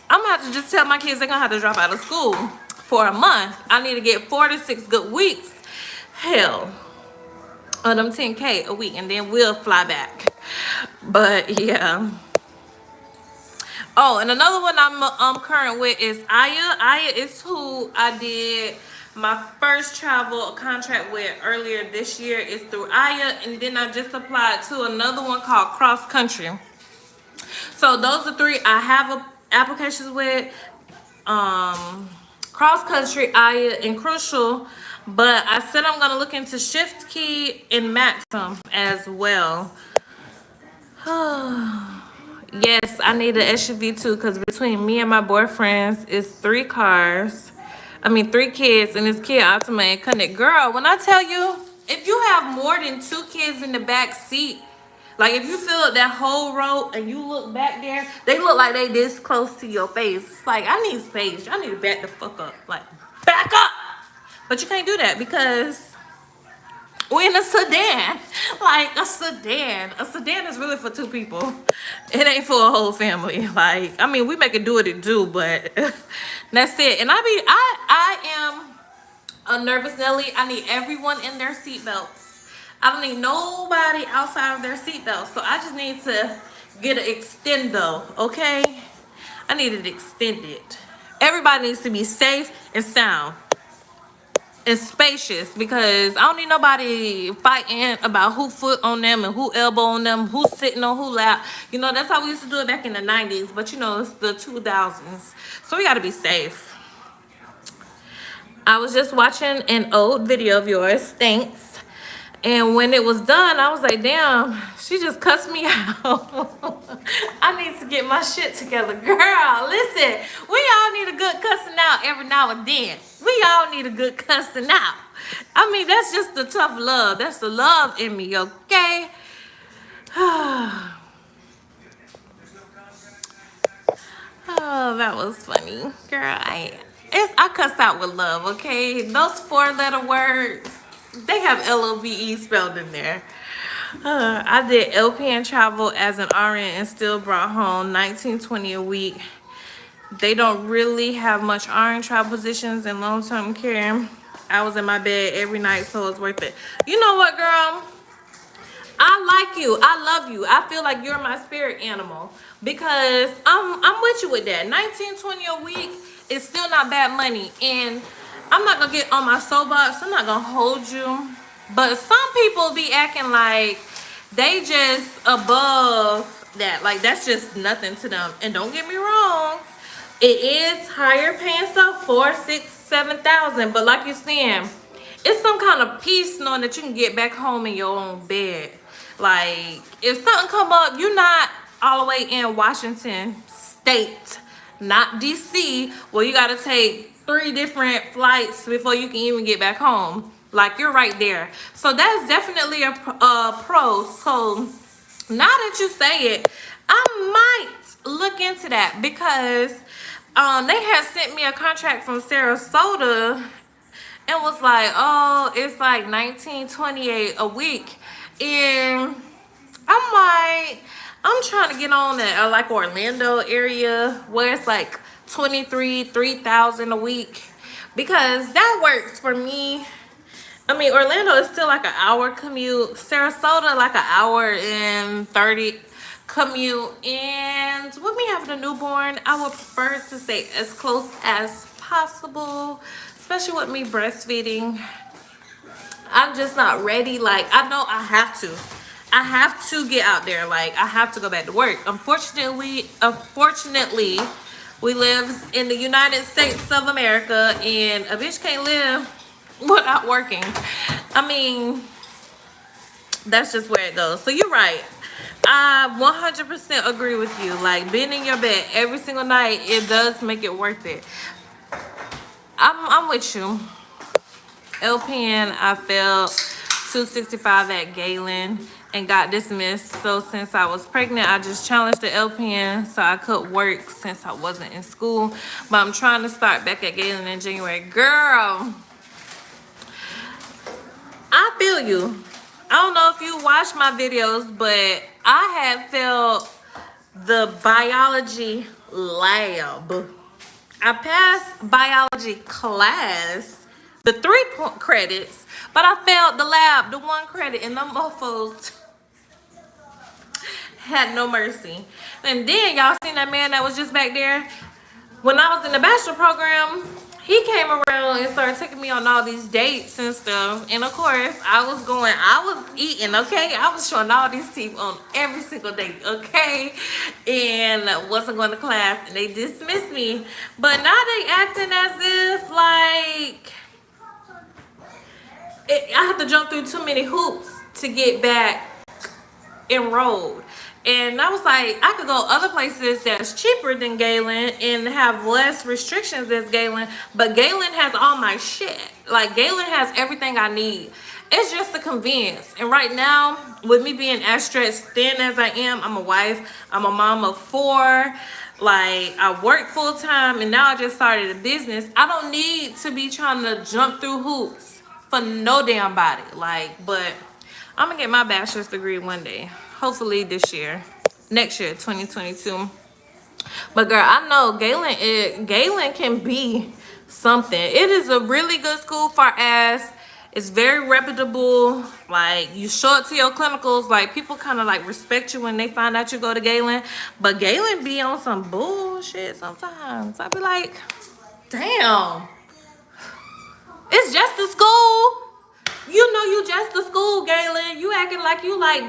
I'm gonna have to just tell my kids they're gonna have to drop out of school for a month. I need to get 4 to 6 good weeks, hell, on them 10K a week, and then we'll fly back. But yeah. Oh, and another one I'm current with is Aya. Aya is who I did my first travel contract with earlier this year. Is through Aya, and then I just applied to another one called Cross Country. So those are 3 I have applications with. Cross Country, Aya, and Crucial. But I said I'm gonna look into Shift Key and Maxim as well. Yes, I need an SUV too, because between me and my boyfriends is 3 cars. I mean 3 kids, and this kid Optima and Connect. Girl, when I tell you, if you have more than 2 kids in the back seat, like if you fill up that whole row and you look back there, they look like they this close to your face. It's like, I need space. I need to back the fuck up. Like, back up! But you can't do that because we're in a sedan. Like a sedan. A sedan is really for 2 people. It ain't for a whole family. Like, I mean, we make it do what it do, but that's it. And I am a nervous Nelly. I need everyone in their seatbelts. I don't need nobody outside of their seatbelts. So I just need to get an extendo, okay? I need it extended. Everybody needs to be safe and sound and spacious, because I don't need nobody fighting about who foot on them and who elbow on them, who's sitting on who lap. You know, that's how we used to do it back in the 90s, but you know, it's the 2000s. So we gotta be safe. I was just watching an old video of yours, thanks. And when it was done, I was like, damn, she just cussed me out. I need to get my shit together. Girl, listen, we all need a good cussing out every now and then. We all need a good cussing out. I mean, that's just the tough love. That's the love in me, okay? Oh, that was funny. Girl, I cuss out with love, okay? Those 4-letter words, they have LOVE spelled in there. I did LPN travel as an RN and still brought home $19.20 a week. They don't really have much RN travel positions in long-term care. I was in my bed every night, so it's worth it. You know what, girl? I like you. I love you. I feel like you're my spirit animal because I'm with you with that. $19.20 a week is still not bad money, and I'm not gonna get on my soapbox. I'm not gonna hold you, but some people be acting like they just above that. Like that's just nothing to them. And don't get me wrong, it is higher paying stuff, 4, 6, 7,000. But like you're saying, it's some kind of peace knowing that you can get back home in your own bed. Like if something come up, you're not all the way in Washington State, not DC, where you gotta take 3 different flights before you can even get back home. Like you're right there. So that's definitely a pro. So now that you say it, I might look into that because they had sent me a contract from Sarasota and was like, oh, it's like $19.28 a week. And I'm like, I'm trying to get on that like Orlando area where it's like 3,000 a week because that works for me. I mean, Orlando is still like an hour commute. Sarasota like an hour and 30 commute. And with me having a newborn, I would prefer to stay as close as possible, especially with me breastfeeding. I'm just not ready. Like, I know I have to get out there. Like, I have to go back to work. Unfortunately, we live in the United States of America, and a bitch can't live without working. I mean, that's just where it goes. So you're right. I 100% agree with you. Like, being in your bed every single night, it does make it worth it. I'm with you. LPN, I failed 265 at Galen and got dismissed. So since I was pregnant, I just challenged the LPN so I could work since I wasn't in school. But I'm trying to start back at Galen in January. Girl, I feel you. I don't know if you watch my videos, but I had failed the biology lab. I passed biology class, the 3 credits, but I failed the lab, the 1 credit, and them mofos had no mercy. And then y'all seen that man that was just back there? When I was in the bachelor program, he came around and started taking me on all these dates and stuff. And of course, I was eating, okay? I was showing all these teeth on every single date, okay? And wasn't going to class, and they dismissed me. But now they acting as if like I have to jump through too many hoops to get back enrolled. And I was like, I could go other places that's cheaper than Galen and have less restrictions as Galen, but Galen has all my shit. Like, Galen has everything I need. It's just a convenience. And right now, with me being as stretched thin as I am, I'm a wife, I'm a mom of 4. Like, I work full time, and now I just started a business. I don't need to be trying to jump through hoops for no damn body. Like, but I'm gonna get my bachelor's degree one day. Hopefully next year, 2022. But girl, I know Galen can be something. It is a really good school far as it's very reputable. Like, you show up to your clinicals, like people kind of like respect you when they find out you go to Galen. But Galen be on some bullshit sometimes. I be like, damn, it's just a school. You know you just a school, Galen. You acting like you like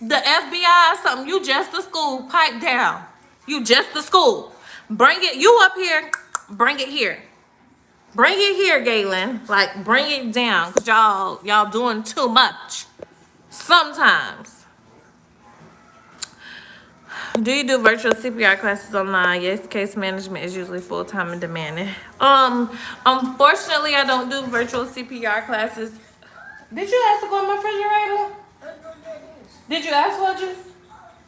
the FBI or something. You just a school. Pipe down. You just a school. Bring it. You up here. Bring it here. Bring it here, Galen. Like, bring it down. Cause y'all doing too much. Sometimes. Do you do virtual CPR classes online? Yes, case management is usually full-time and demanding. Unfortunately, I don't do virtual CPR classes. Did you ask to go in my refrigerator? Did you ask for a juice?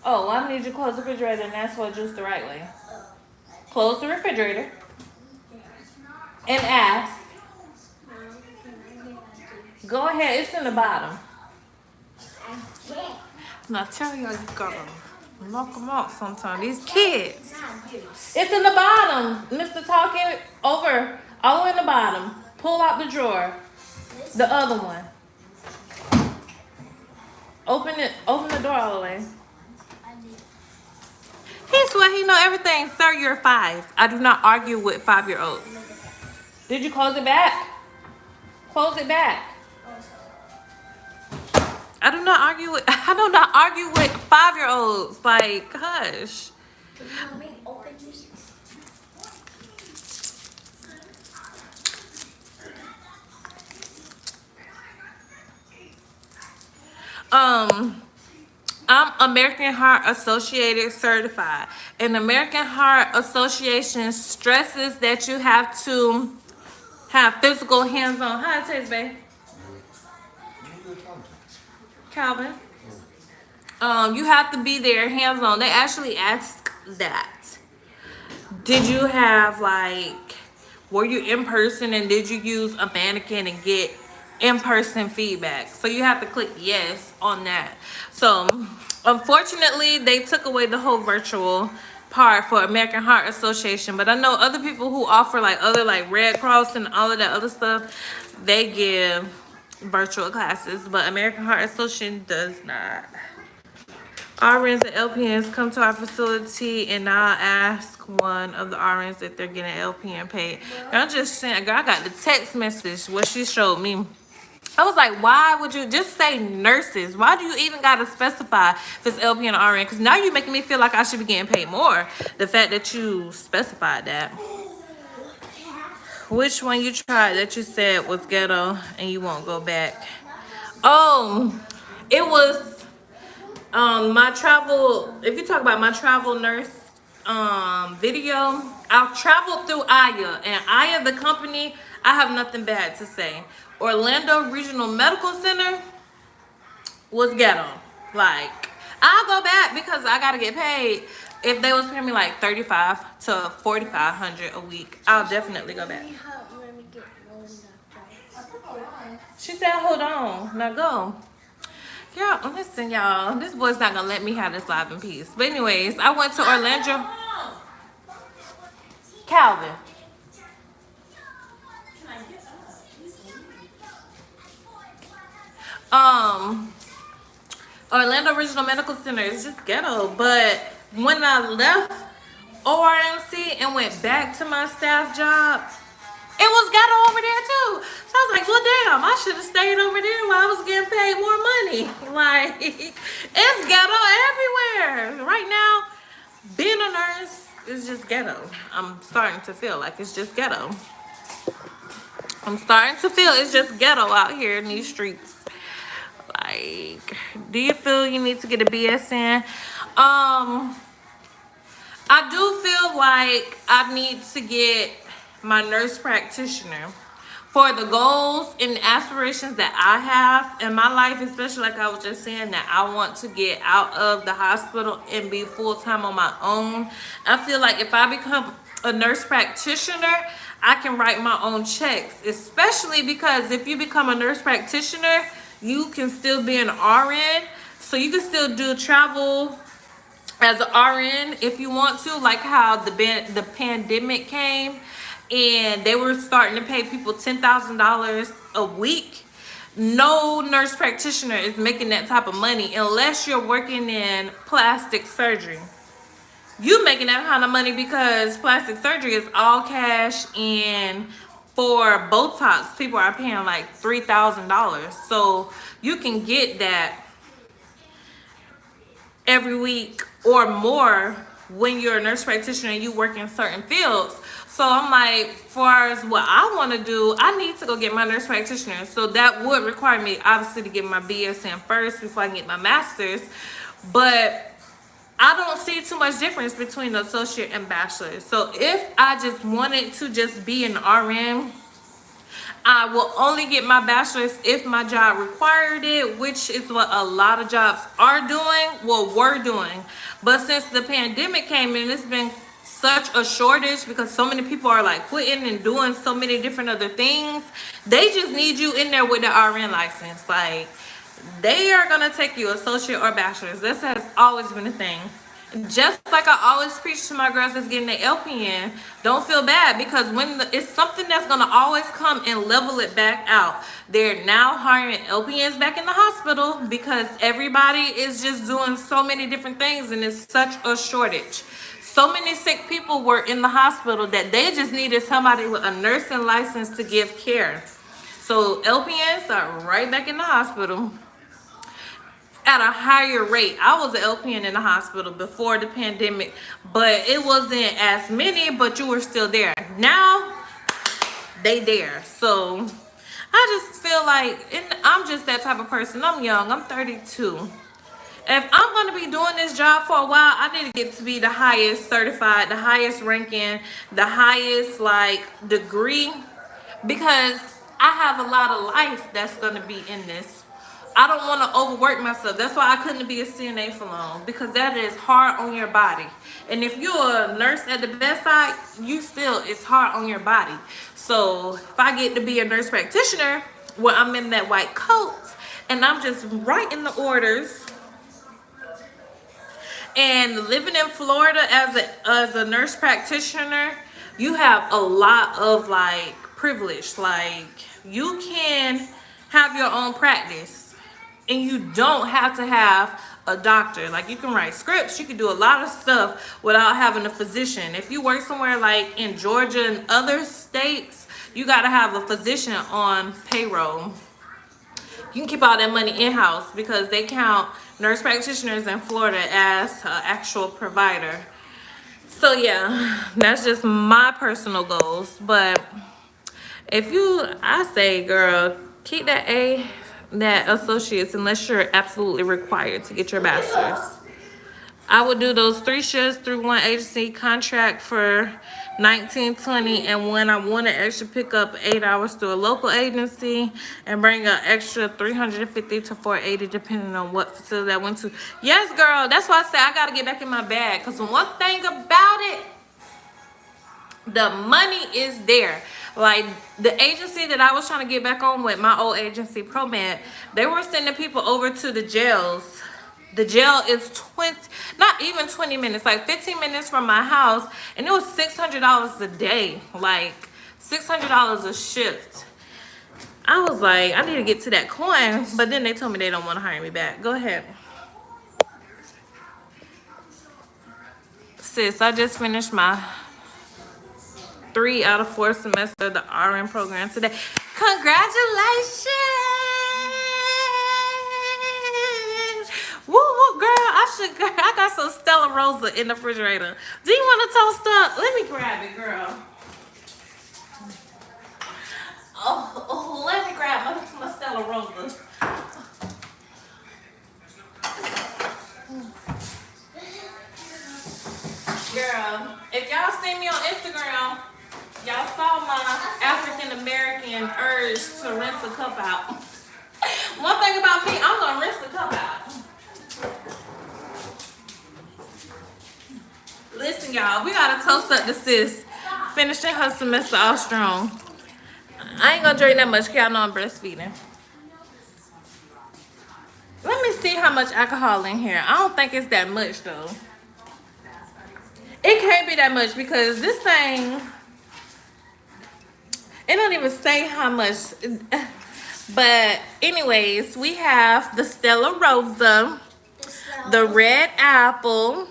Oh, I need you to close the refrigerator and ask for a juice the right way. Close the refrigerator. and ask. Mom, can I get a Go ahead. It's in the bottom. juice? Now tell y'all you gotta knock them out sometime. These kids. Not juice. It's in the bottom. Mr. Talking over. All the way in the bottom. Pull out the drawer. The other one. Open it. Open the door all the way. I did. He swear he know everything. Sir, you're 5. I do not argue with 5-year-olds. Did you close it back? Close it back. I do not argue with 5-year-olds. Like, hush. Can you help me open this? I'm American Heart Associated certified. And American Heart Association stresses that you have to have physical hands-on. How it taste, babe? Calvin. You have to be there hands-on. They actually ask that. Did you have were you in person and did you use a mannequin and get in-person feedback? So you have to click yes on that. So unfortunately they took away the whole virtual part for American Heart Association, but I know other people who offer other Red Cross and all of that other stuff, they give virtual classes, but American Heart Association does not. RNs and LPNs come to our facility and I'll ask one of the RNs if they're getting LPN paid. I'm just saying, girl, I got the text message what she showed me. I was like, why would you just say nurses? Why do you even gotta specify if it's LPN or RN? Because now you're making me feel like I should be getting paid more. The fact that you specified that. Which one you tried that you said was ghetto and you won't go back? Oh, it was my travel. If you talk about my travel nurse video, I've traveled through Aya, and Aya, the company, I have nothing bad to say. Orlando Regional Medical Center was ghetto. I'll go back because I gotta get paid. If they was paying me like $3,500 to $4,500 a week, I'll definitely go back. Let me get loaded up. She said, hold on. Now go. Y'all, listen, y'all. This boy's not gonna let me have this live in peace. But anyways, I went to Orlando. Calvin. Orlando Regional Medical Center is just ghetto. But when I left ORMC and went back to my staff job, it was ghetto over there too. So I was like, well, damn, I should have stayed over there while I was getting paid more money. It's ghetto everywhere. Right now, being a nurse is just ghetto. I'm starting to feel like it's just ghetto. I'm starting to feel it's just ghetto out here in these streets. Do you feel you need to get a BSN? I do feel like I need to get my nurse practitioner for the goals and aspirations that I have in my life, especially like I was just saying, that I want to get out of the hospital and be full-time on my own. I feel like if I become a nurse practitioner, I can write my own checks, especially because if you become a nurse practitioner, you can still be an RN, so you can still do travel as an RN if you want to, like how the pandemic came and they were starting to pay people $10,000 a week. No nurse practitioner is making that type of money unless you're working in plastic surgery. You making that kind of money because plastic surgery is all cash, and for Botox, people are paying like $3,000. So you can get that every week or more when you're a nurse practitioner and you work in certain fields. So I'm like, far as what I want to do, I need to go get my nurse practitioner. So that would require me, obviously, to get my BSN first before I can get my master's. But I don't see too much difference between the associate and bachelor. So if I just wanted to just be an RN, I will only get my bachelor's if my job required it, which is what a lot of jobs are doing, well, were doing. But since the pandemic came in, it's been such a shortage because so many people are like quitting and doing so many different other things. They just need you in there with the RN license. Like, they are gonna take you associate or bachelor's. This has always been a thing. Just like I always preach to my girls that's getting the LPN, don't feel bad because it's something that's gonna always come and level it back out. They're now hiring LPNs back in the hospital because everybody is just doing so many different things and it's such a shortage. So many sick people were in the hospital that they just needed somebody with a nursing license to give care. So LPNs are right back in the hospital at a higher rate. I was an LPN in the hospital before the pandemic, but it wasn't as many, but you were still there. Now they there. So I just feel like, and I'm just that type of person. I'm young, I'm 32. If I'm going to be doing this job for a while, I need to get to be the highest certified, the highest ranking, the highest like degree, because I have a lot of life that's going to be in this. I don't want to overwork myself. That's why I couldn't be a CNA for long, because that is hard on your body. And if you're a nurse at the bedside, it's hard on your body. So if I get to be a nurse practitioner where I'm in that white coat and I'm just writing the orders, and living in Florida as a nurse practitioner, you have a lot of like privilege. Like, you can have your own practice and you don't have to have a doctor. Like, you can write scripts, you can do a lot of stuff without having a physician. If you work somewhere like in Georgia and other states, you got to have a physician on payroll. You can keep all that money in-house because they count nurse practitioners in Florida as an actual provider. So yeah, that's just my personal goals. But I say, girl, keep that associates unless you're absolutely required to get your bachelor's. I would do those 3 shifts through one agency contract for $19.20, and when I want to actually pick up 8 hours through a local agency and bring an extra $350 to $480 depending on what facility I went to. Yes, girl, that's why I say I gotta get back in my bag, because one thing about it, the money is there. Like, the agency that I was trying to get back on with, my old agency, ProMed, they were sending people over to the jails. The jail is not even 20 minutes, like 15 minutes from my house, and it was $600 a day, like $600 a shift. I was like, I need to get to that coin, but then they told me they don't want to hire me back. Go ahead. Sis, I just finished my 3 out of 4 semester of the RN program today. Congratulations! Woo woo, girl! I got some Stella Rosa in the refrigerator. Do you want to toast up? Let me grab it, girl. Oh, let me grab my Stella Rosa. Girl, if y'all see me on Instagram, y'all saw my African American urge to rinse a cup out. One thing about me, I'm gonna rinse the cup out. Listen, y'all, we gotta toast up to sis finishing her semester off strong. I ain't gonna drink that much because y'all know I'm breastfeeding. Let me see how much alcohol in here. I don't think it's that much though. It can't be that much because this thing, it don't even say how much. But anyways, we have the Stella Rosa, the red apple.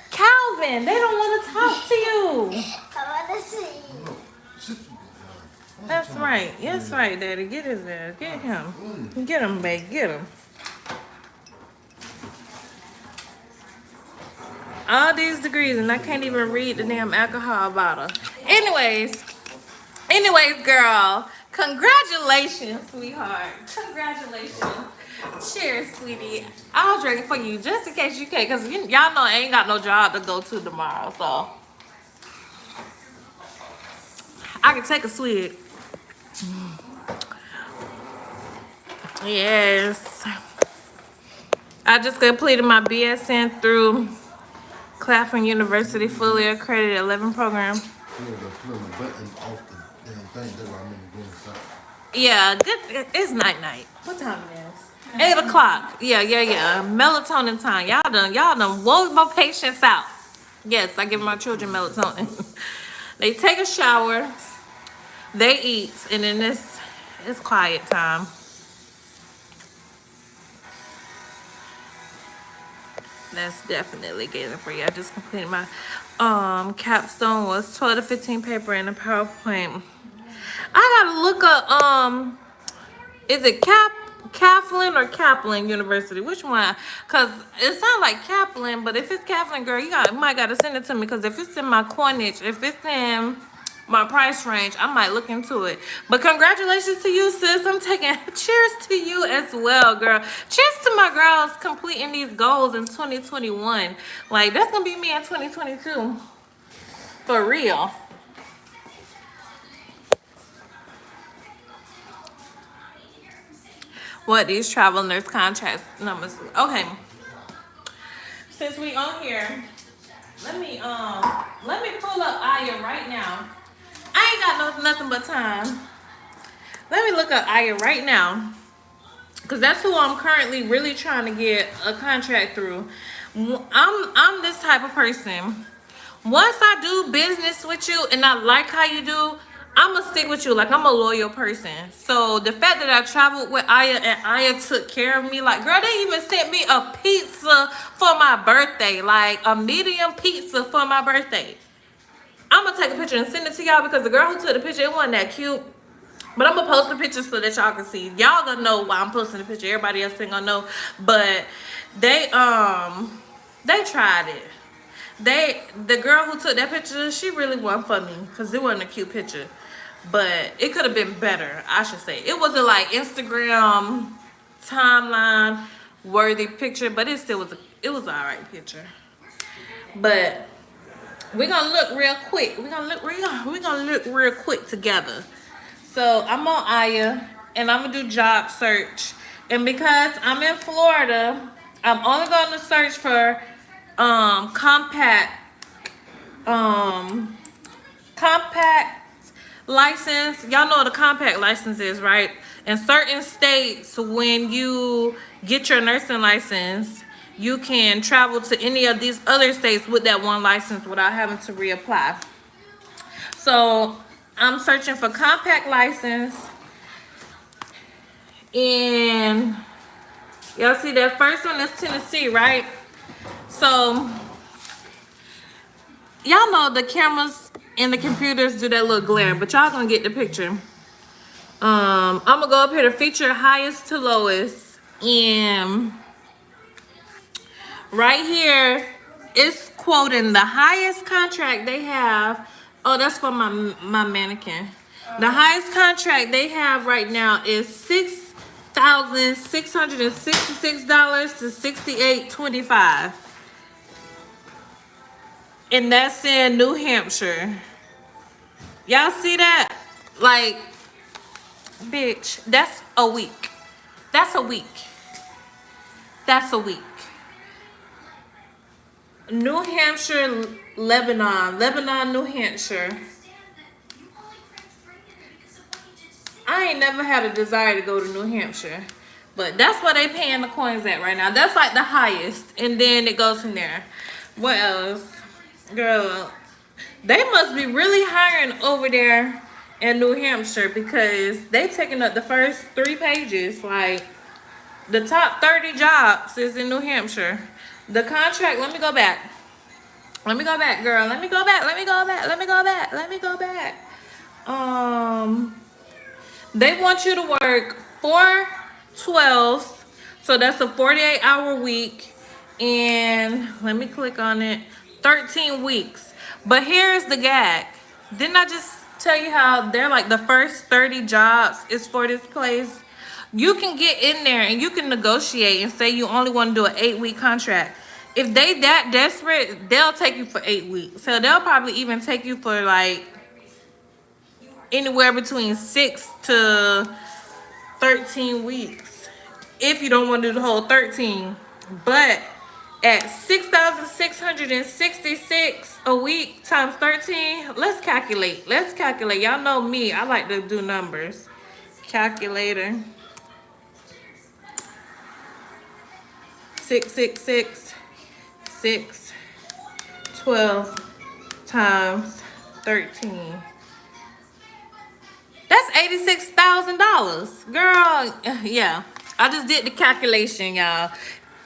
Calvin, they don't want to talk to you. I want to see. That's right. That's right, Daddy. Get his ass. Get him. Get him, babe. Get him. All these degrees and I can't even read the damn alcohol bottle. Anyways, girl. Congratulations, sweetheart. Congratulations. Cheers, sweetie. I'll drink it for you just in case you can't, because y'all know I ain't got no job to go to tomorrow, so I can take a swig. Yes. I just completed my BSN through Claflin University fully accredited 11 program. Pull the button off the damn thing. That's why I'm in the inside. Yeah, good. It's night. What time it is? 8 o'clock. Yeah. Melatonin time. Y'all done wore my patients out. Yes, I give my children melatonin. They take a shower, they eat, and then it's quiet time. That's definitely getting free. I just completed my capstone was 12 to 15 paper and a PowerPoint. I gotta look up is it Claflin or Kaplan University? Which one? Cause it sounds like Kaplan, but if it's Kaplan, girl, you might gotta send it to me. Cause if it's in my coinage, if it's in my price range, I might look into it. But congratulations to you, sis. I'm taking cheers to you as well, girl. Cheers to my girls completing these goals in 2021. Like that's gonna be me in 2022. For real. What these travel nurse contract numbers. Okay. Since we on here, let me pull up Aya right now. I ain't got nothing but time. Let me look up Aya right now. Cause that's who I'm currently really trying to get a contract through. I'm this type of person. Once I do business with you and I like how you do, I'm gonna stick with you. Like I'm a loyal person. So the fact that I traveled with Aya and Aya took care of me, like girl, they even sent me a pizza for my birthday, like a medium pizza for my birthday. I'm gonna take a picture and send it to y'all because the girl who took the picture, it wasn't that cute. But I'm gonna post the picture so that y'all can see. Y'all gonna know why I'm posting the picture. Everybody else ain't gonna know. But they tried it. The girl who took that picture, she really wasn't for me because it wasn't a cute picture. But it could have been better, I should say. It wasn't like Instagram timeline worthy picture, but it still was it was an alright picture. But we're gonna look real quick. We're gonna look real quick together. So I'm on Aya and I'm gonna do job search. And because I'm in Florida, I'm only gonna search for compact license. Y'all know what a compact license is, right? In certain states, when you get your nursing license, you can travel to any of these other states with that one license without having to reapply. So I'm searching for compact license. And y'all see that first one is Tennessee, right? So y'all know the cameras and the computers do that little glare, but y'all gonna get the picture. I'm gonna go up here to feature highest to lowest, and right here it's quoting the highest contract they have. Oh, that's for my mannequin. The highest contract they have right now is $6,666 to $68.25. And that's in New Hampshire. Y'all see that? Like, bitch, that's a week. That's a week. That's a week. New Hampshire, Lebanon, New Hampshire. I ain't never had a desire to go to New Hampshire, but that's where they paying the coins at right now. That's like the highest, and then it goes from there. What else? Girl, they must be really hiring over there in New Hampshire because they taking up the first 3 pages. Like, the top 30 jobs is in New Hampshire. The contract, let me go back, girl. Let me go back. They want you to work 4 12s, so that's a 48-hour week, and let me click on it, 13 weeks. But here's the gag. Didn't I just tell you how they're like the first 30 jobs is for this place? You can get in there and you can negotiate and say you only want to do an 8-week contract. If they that desperate, they'll take you for 8 weeks. So they'll probably even take you for like anywhere between 6 to 13 weeks if you don't want to do the whole 13. But at 6,666 a week times 13. Let's calculate. Let's calculate. Y'all know me. I like to do numbers. Calculator. 666 12 times 13. That's $86,000. Girl, yeah. I just did the calculation, y'all.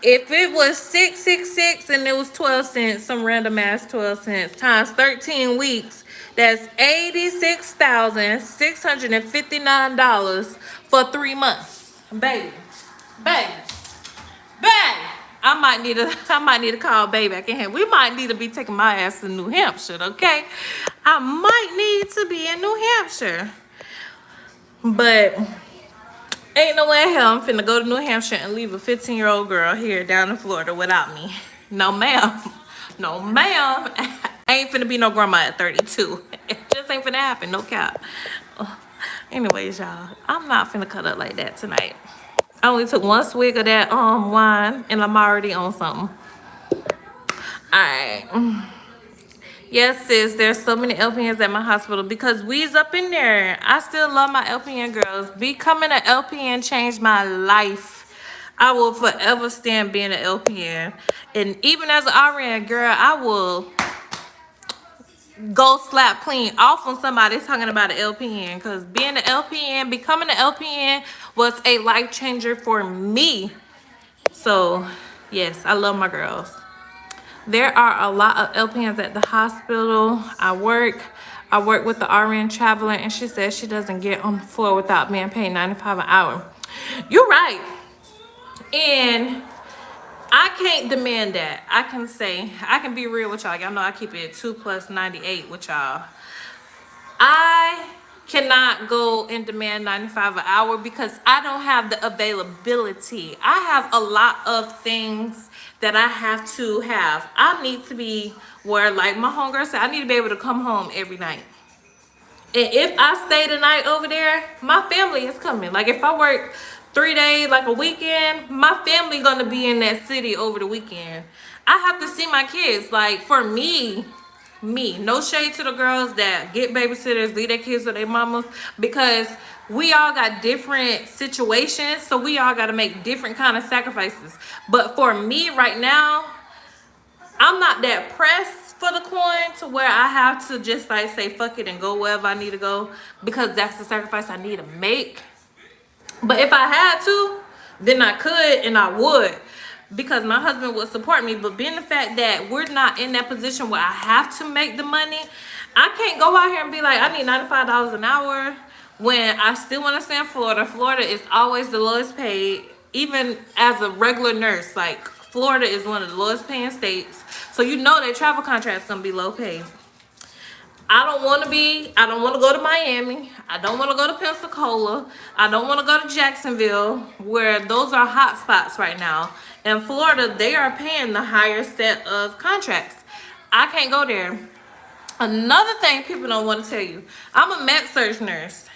If it was 666 and it was 12 cents, some random ass 12 cents, times 13 weeks, that's $86,659 for 3 months. Baby. Baby. Baby. I might need to call baby back in here. We might need to be taking my ass to New Hampshire, okay? I might need to be in New Hampshire. But ain't no way in hell I'm finna go to New Hampshire and leave a 15-year-old girl here down in Florida without me. No, ma'am. No, ma'am. I ain't finna be no grandma at 32. It just ain't finna happen. No cap. Anyways, y'all, I'm not finna cut up like that tonight. I only took 1 swig of that wine, and I'm already on something. Alright. Yes, sis, there's so many LPNs at my hospital because we's up in there. I still love my LPN girls. Becoming an LPN changed my life. I will forever stand being an LPN. And even as an RN girl, I will go slap clean off on somebody talking about an LPN, because being an LPN, becoming an LPN was a life changer for me. So yes, I love my girls. There are a lot of LPNs at the hospital I work with the RN traveler, and she says she doesn't get on the floor without being paid $95 an hour. You're right. And I can't demand that. I can be real with y'all. Y'all know I keep it 2 plus 98 with y'all. I cannot go and demand $95 an hour because I don't have the availability. I have a lot of things that I have to have. I need to be where, like my homegirl said, I need to be able to come home every night. And if I stay the night over there, my family is coming. Like if I work 3 days, like a weekend, my family gonna be in that city over the weekend. I have to see my kids. Like for me, no shade to the girls that get babysitters, leave their kids with their mamas, because we all got different situations, so we all got to make different kind of sacrifices. But for me right now, I'm not that pressed for the coin to where I have to just like say fuck it and go wherever I need to go, because that's the sacrifice I need to make. But if I had to, then I could and I would, because my husband would support me. But being the fact that we're not in that position where I have to make the money, I can't go out here and be like, I need $95 an hour when I still want to stay in Florida. Florida is always the lowest paid, even as a regular nurse. Like Florida is one of the lowest paying states, so you know their travel contract's gonna be low paid. I don't want to go to Miami. I don't want to go to Pensacola. I don't want to go to Jacksonville, where those are hot spots right now. In Florida, they are paying the higher set of contracts. I can't go there. Another thing people don't want to tell you, I'm a med-surg nurse.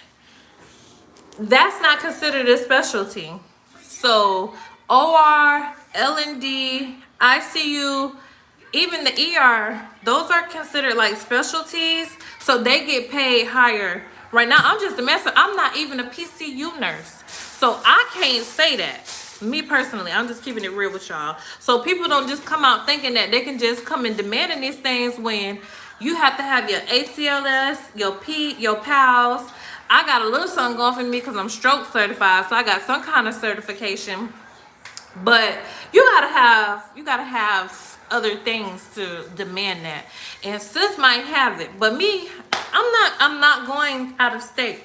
That's not considered a specialty. So OR, L&D, ICU, even the ER, those are considered like specialties, so they get paid higher. Right now, I'm just a messer. I'm not even a PCU nurse, so I can't say that. Me personally, I'm just keeping it real with y'all. So people don't just come out thinking that they can just come and demanding these things when you have to have your ACLS, your PALS. I got a little something going for me because I'm stroke certified, so I got some kind of certification. But you gotta have other things to demand that, and sis might have it, but me, I'm not going out of state.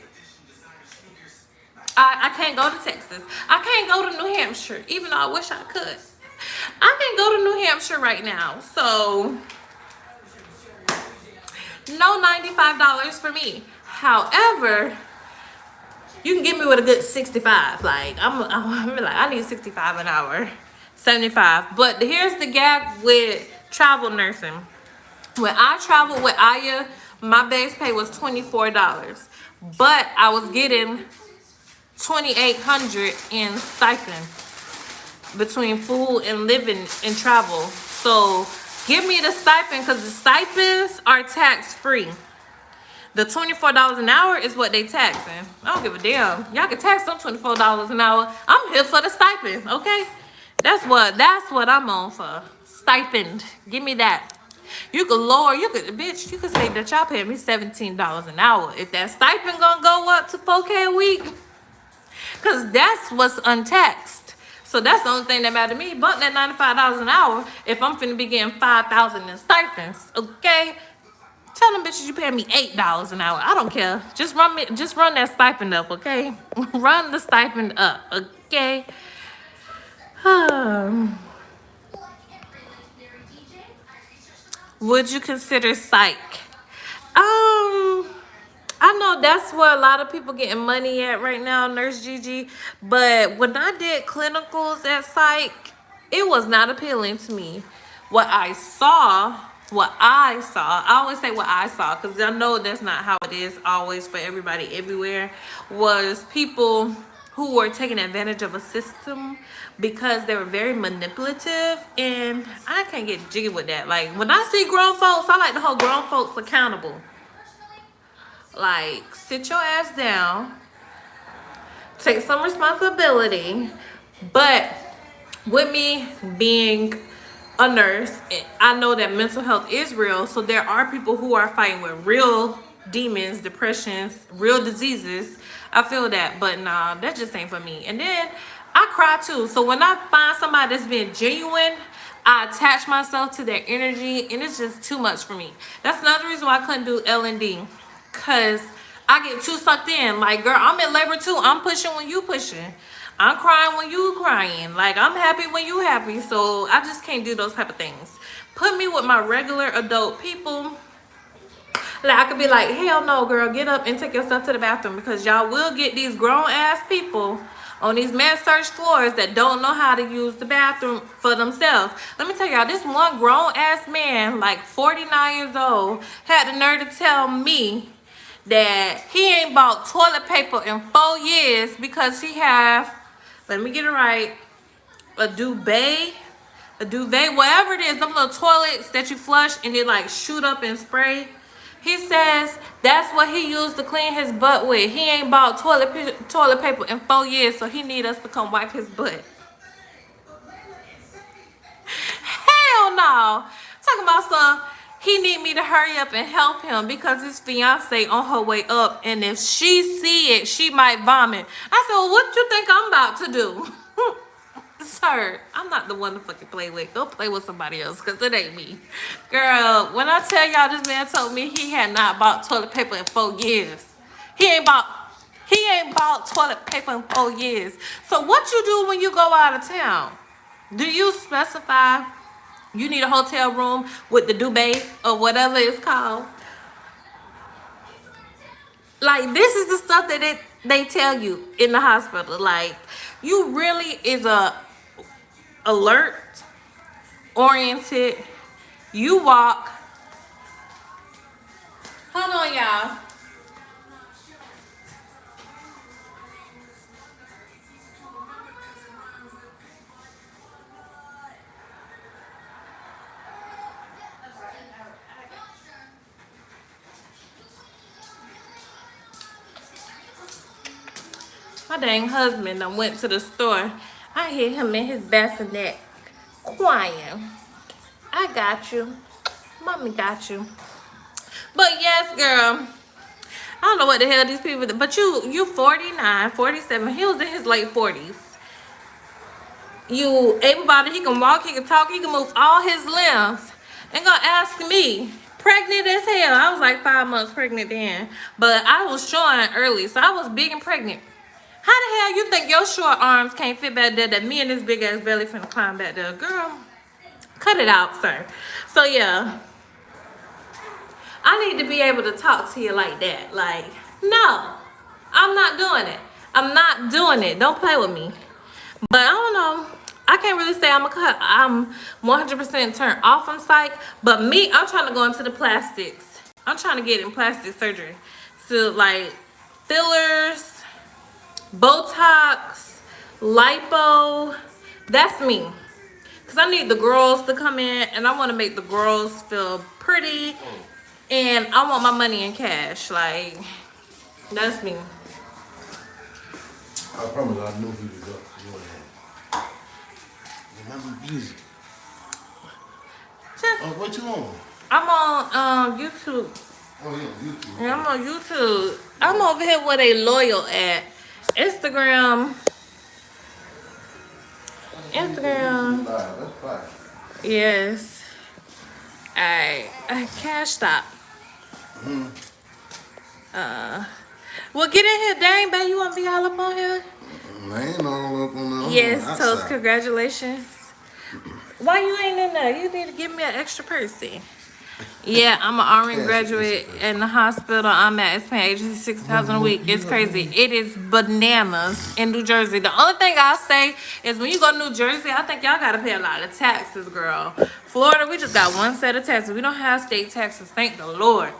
I can't go to Texas. I can't go to New Hampshire, even though I wish I could. I can't go to New Hampshire right now, so no $95 for me. However, you can get me with a good 65. Like I'm like, I need 65 an hour, 75. But here's the gap with travel nursing. When I traveled with Aya, my base pay was $24, but I was getting $2,800 in stipend. between food and living and travel. So give me the stipend, because the stipends are tax free. The $24 an hour is what they taxing. I don't give a damn. Y'all can tax them $24 an hour. I'm here for the stipend, okay? That's what I'm on for. Stipend. Give me that. You could lower, bitch, you could say that y'all pay me $17 an hour. If that stipend gonna go up to $4K a week, cause that's what's untaxed. So that's the only thing that matter to me. Bump that $95 an hour if I'm finna be getting $5,000 in stipends, okay? Tell them bitches you pay me $8 an hour. I don't care. Just run that stipend up, okay? Run the stipend up, okay? Would you consider psych? I know that's where a lot of people getting money at right now, Nurse Gigi. But when I did clinicals at psych, it was not appealing to me. What I saw, I always say what I saw, because I know that's not how it is always for everybody everywhere, was people who were taking advantage of a system because they were very manipulative, and I can't get jiggy with that. Like, when I see grown folks, I like to hold grown folks accountable. Like, sit your ass down, take some responsibility. But with me being a nurse, I know that mental health is real. So there are people who are fighting with real demons, depressions, real diseases. I feel that, but nah, that just ain't for me. And then I cry too. So when I find somebody that's being genuine, I attach myself to their energy, and it's just too much for me. That's another reason why I couldn't do L&D, because I get too sucked in. Like, girl, I'm in labor too. I'm pushing when you pushing. I'm crying when you crying. Like, I'm happy when you happy. So I just can't do those type of things. Put me with my regular adult people. Like, I could be like, hell no, girl, get up and take yourself to the bathroom, because y'all will get these grown ass people on these med surg floors that don't know how to use the bathroom for themselves. Let me tell y'all, this one grown ass man, like 49 years old, had the nerve to tell me that he ain't bought toilet paper in 4 years because he have, let me get it right, a duvet, whatever it is, them little toilets that you flush and they like shoot up and spray. He says that's what he used to clean his butt with. He ain't bought toilet paper in 4 years, so he need us to come wipe his butt. Hell no. Talking about some, he need me to hurry up and help him because his fiance on her way up, and if she see it, she might vomit. I said, well, what you think I'm about to do? Sir, I'm not the one to fucking play with. Go play with somebody else, because it ain't me. Girl, when I tell y'all this man told me he had not bought toilet paper in 4 years. He ain't bought toilet paper in 4 years. So what you do when you go out of town? Do you specify you need a hotel room with the duvet or whatever it's called? Like, this is the stuff that they tell you in the hospital. Like, you really is a alert, oriented. You walk. Hold on, y'all. My dang husband done went to the store. I hear him in his bassinet crying. I got you. Mommy got you. But yes, girl. I don't know what the hell these people do. But you 49, 47. He was in his late 40s. You able-bodied. He can walk, he can talk, he can move all his limbs. And gonna ask me, pregnant as hell. I was like 5 months pregnant then. But I was showing early, so I was big and pregnant. How the hell you think your short arms can't fit back there that me and this big ass belly finna climb back there? Girl, cut it out, sir. So yeah, I need to be able to talk to you like that. Like, no, I'm not doing it. I'm not doing it. Don't play with me. But I don't know. I can't really say I'm 100% turned off on psych. But me, I'm trying to go into the plastics. I'm trying to get in plastic surgery. So like fillers, Botox, lipo, That's me. Because I need the girls to come in and I want to make the girls feel pretty. And I want my money in cash. Like, that's me. I promise I knew he was up. Remember, busy. Just, What you on? I'm on YouTube. Oh, yeah, YouTube. Yeah, I'm on YouTube. I'm over here where they loyal at. Instagram. Instagram. That's fine. Yes. Alright. Cash stop. Well, get in here, dang, babe. You want to be all up on here? I ain't all up on the Yes, outside. Toast, congratulations. Why you ain't in there? You need to give me an extra person. Yeah, I'm an RN graduate in the hospital I'm at. It's paying agency $6,000 a week. It's crazy. It is bananas in New Jersey. The only thing I'll say is when you go to New Jersey, I think y'all gotta pay a lot of taxes, girl. Florida, we just got one set of taxes. We don't have state taxes, thank the Lord.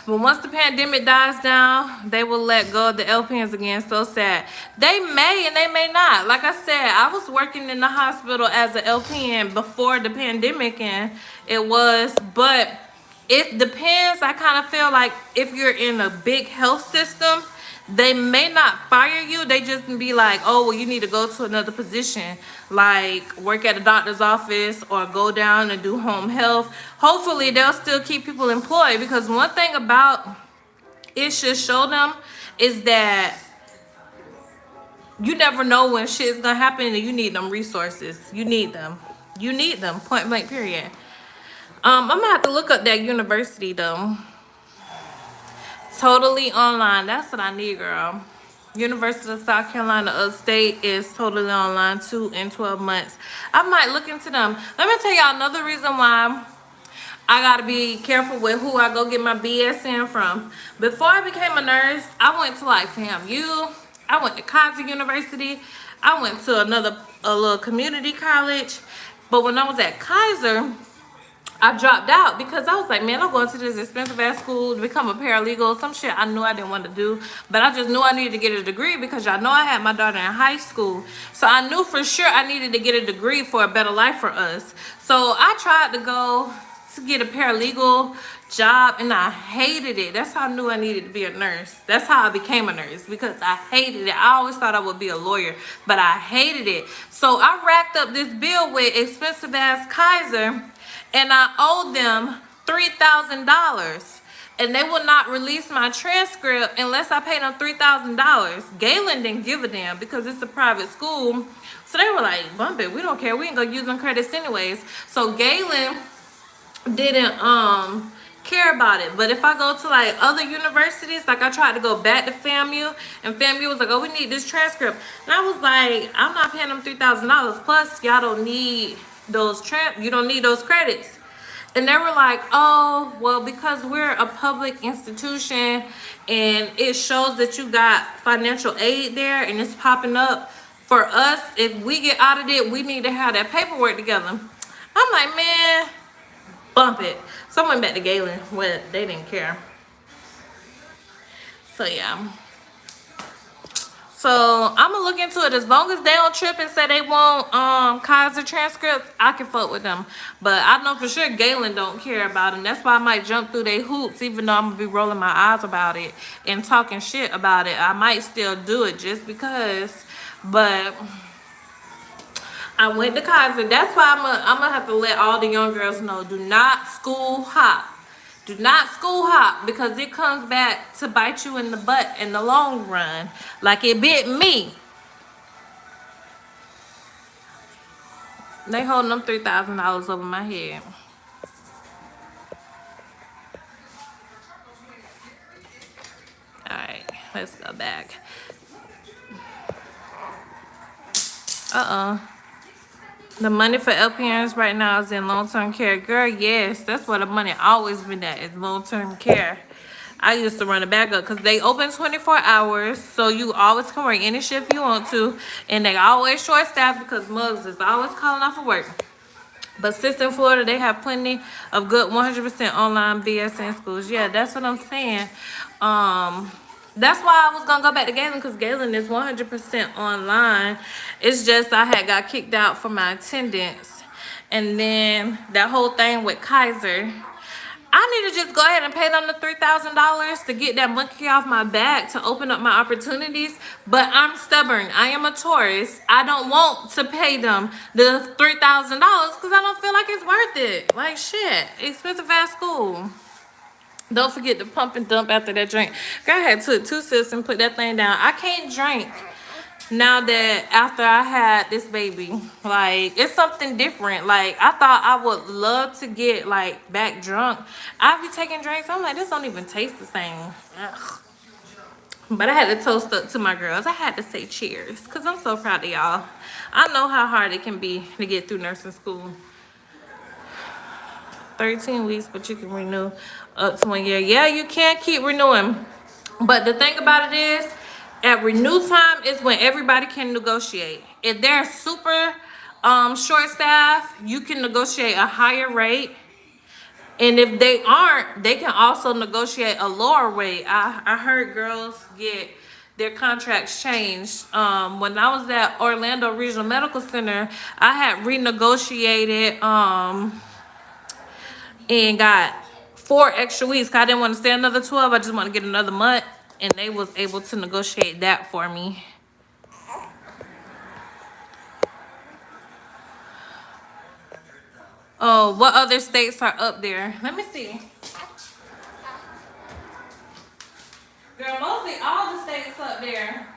But once the pandemic dies down, they will let go of the LPNs again. So sad. They may and they may not. Like I said, I was working in the hospital as an LPN before the pandemic, and it was, but it depends. I kind of feel like if you're in a big health system, they may not fire you. They just be like, oh, well, you need to go to another position, like work at a doctor's office or go down and do home health. Hopefully, they'll still keep people employed, because one thing about it should show them is that you never know when shit's gonna happen and you need them resources. You need them. You need them, point blank, period. I'm gonna have to look up that university, though. Totally online. That's what I need, girl. University of South Carolina Upstate is totally online too in 12 months. I might look into them. Let me tell y'all another reason why I gotta be careful with who I go get my BS in from. Before I became a nurse, I went to like FAMU. I went to Kaiser University. I went to a little community college. But when I was at Kaiser, I dropped out because I was like, man, I'm going to this expensive ass school to become a paralegal. Some shit I knew I didn't want to do, but I just knew I needed to get a degree because y'all know I had my daughter in high school. So I knew for sure I needed to get a degree for a better life for us. So I tried to go to get a paralegal job and I hated it. That's how I knew I needed to be a nurse. That's how I became a nurse, because I hated it. I always thought I would be a lawyer, but I hated it. So I racked up this bill with expensive ass Kaiser, and I owed them $3,000, and they will not release my transcript unless I pay them $3,000. Galen didn't give a damn because it's a private school, so they were like, bump it, we don't care, we ain't gonna use them credits anyways. So Galen didn't care about it. But if I go to like other universities, like I tried to go back to FAMU, and FAMU was like, oh, we need this transcript, and I was like, I'm not paying them $3,000, plus y'all don't need those you don't need those credits. And they were like, oh, well, because we're a public institution and it shows that you got financial aid there and it's popping up for us, if we get audited, we need to have that paperwork together. I'm like, man, bump it. So I went back to Galen when they didn't care. So yeah. So I'm gonna look into it. As long as they don't trip and say they want Kaiser transcripts, I can fuck with them. But I know for sure Galen don't care about them. That's why I might jump through their hoops, even though I'm gonna be rolling my eyes about it and talking shit about it. I might still do it just because. But I went to Kaiser. That's why I'm gonna have to let all the young girls know: do not school hop. Do not school hop, because it comes back to bite you in the butt in the long run, like it bit me. They holding them $3,000 over my head. All right, let's go back. The money for LPNs right now is in long-term care. Girl, yes, that's where the money always been at, is long-term care. I used to run it back up because they open 24 hours, so you always can work any shift you want to, and they always short-staffed because mugs is always calling off of work. But since in Florida, they have plenty of good 100% online BSN schools. Yeah, that's what I'm saying. That's why I was gonna go back to Galen, because Galen is 100% online. It's just I had got kicked out for my attendance, and then that whole thing with Kaiser. I need to just go ahead and pay them the $3,000 to get that monkey off my back to open up my opportunities. But I'm stubborn. I am a Taurus. I don't want to pay them the $3,000 because I don't feel like it's worth it. Like shit, expensive ass school. Don't forget to pump and dump after that drink. Girl, I had took 2 sips and put that thing down. I can't drink now that after I had this baby. Like, it's something different. Like, I thought I would love to get, like, back drunk. I be taking drinks. I'm like, this don't even taste the same. Ugh. But I had to toast up to my girls. I had to say cheers because I'm so proud of y'all. I know how hard it can be to get through nursing school. 13 weeks, but you can renew up to 1 year. Yeah, you can't keep renewing. But the thing about it is, at renew time is when everybody can negotiate. If they're super short staff, you can negotiate a higher rate. And if they aren't, they can also negotiate a lower rate. I heard girls get their contracts changed. When I was at Orlando Regional Medical Center, I had renegotiated and got 4 extra weeks. I didn't want to stay another 12. I just want to get another month. And they was able to negotiate that for me. Oh, what other states are up there? Let me see. Girl, mostly all the states up there.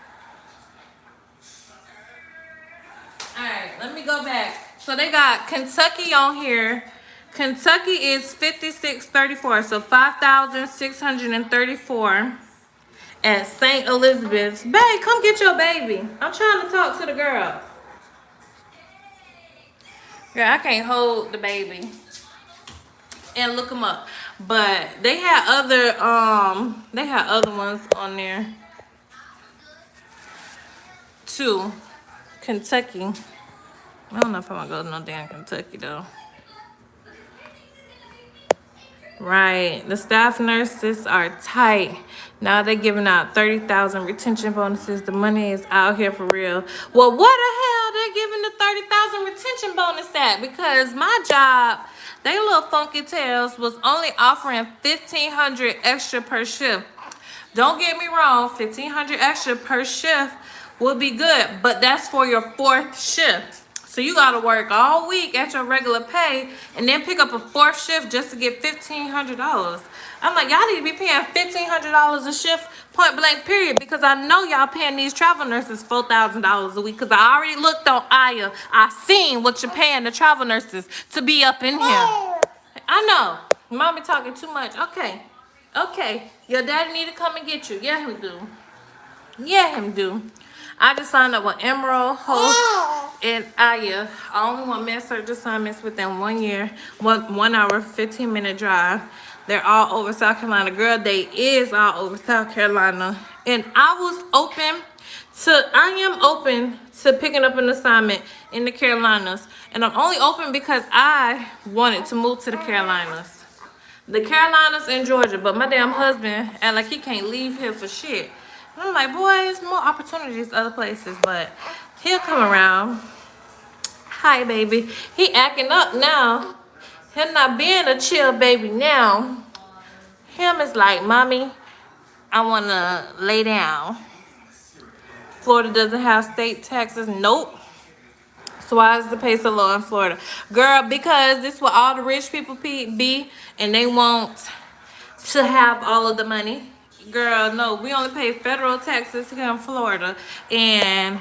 Alright, let me go back. So they got Kentucky on here. Kentucky is 5634, so 5,634 at St. Elizabeth's. Babe, come get your baby. I'm trying to talk to the girl. Girl, I can't hold the baby and look them up. But they had other ones on there too. Kentucky. I don't know if I'm gonna go to no damn Kentucky though. Right, the staff nurses are tight. Now they're giving out 30,000 retention bonuses. The money is out here for real. Well, what the hell they're giving the 30,000 retention bonus at? Because my job, they little funky tails was only offering 1,500 extra per shift. Don't get me wrong, 1,500 extra per shift will be good, but that's for your 4th shift. So you gotta work all week at your regular pay and then pick up a 4th shift just to get $1,500. I'm like, y'all need to be paying $1,500 a shift, point blank period, because I know y'all paying these travel nurses $4,000 a week, because I already looked on Aya. I seen what you're paying the travel nurses to be up in here. I know, mommy talking too much. Okay, your daddy need to come and get you. Yeah, him do. I just signed up with Emerald, Host, and Aya. I only want med-surg assignments within 1 year, 1 hour, 15-minute drive. They're all over South Carolina. Girl, they is all over South Carolina. And I am open to picking up an assignment in the Carolinas. And I'm only open because I wanted to move to the Carolinas. The Carolinas and Georgia, but my damn husband act like he can't leave here for shit. I'm like, boy, there's more opportunities other places, but he'll come around. Hi, baby. He acting up now. Him not being a chill baby now. Him is like, mommy, I want to lay down. Florida doesn't have state taxes. Nope. So why is the pay so low in Florida? Girl, because this is what all the rich people be, and they want to have all of the money. Girl, no, we only pay federal taxes here in Florida, and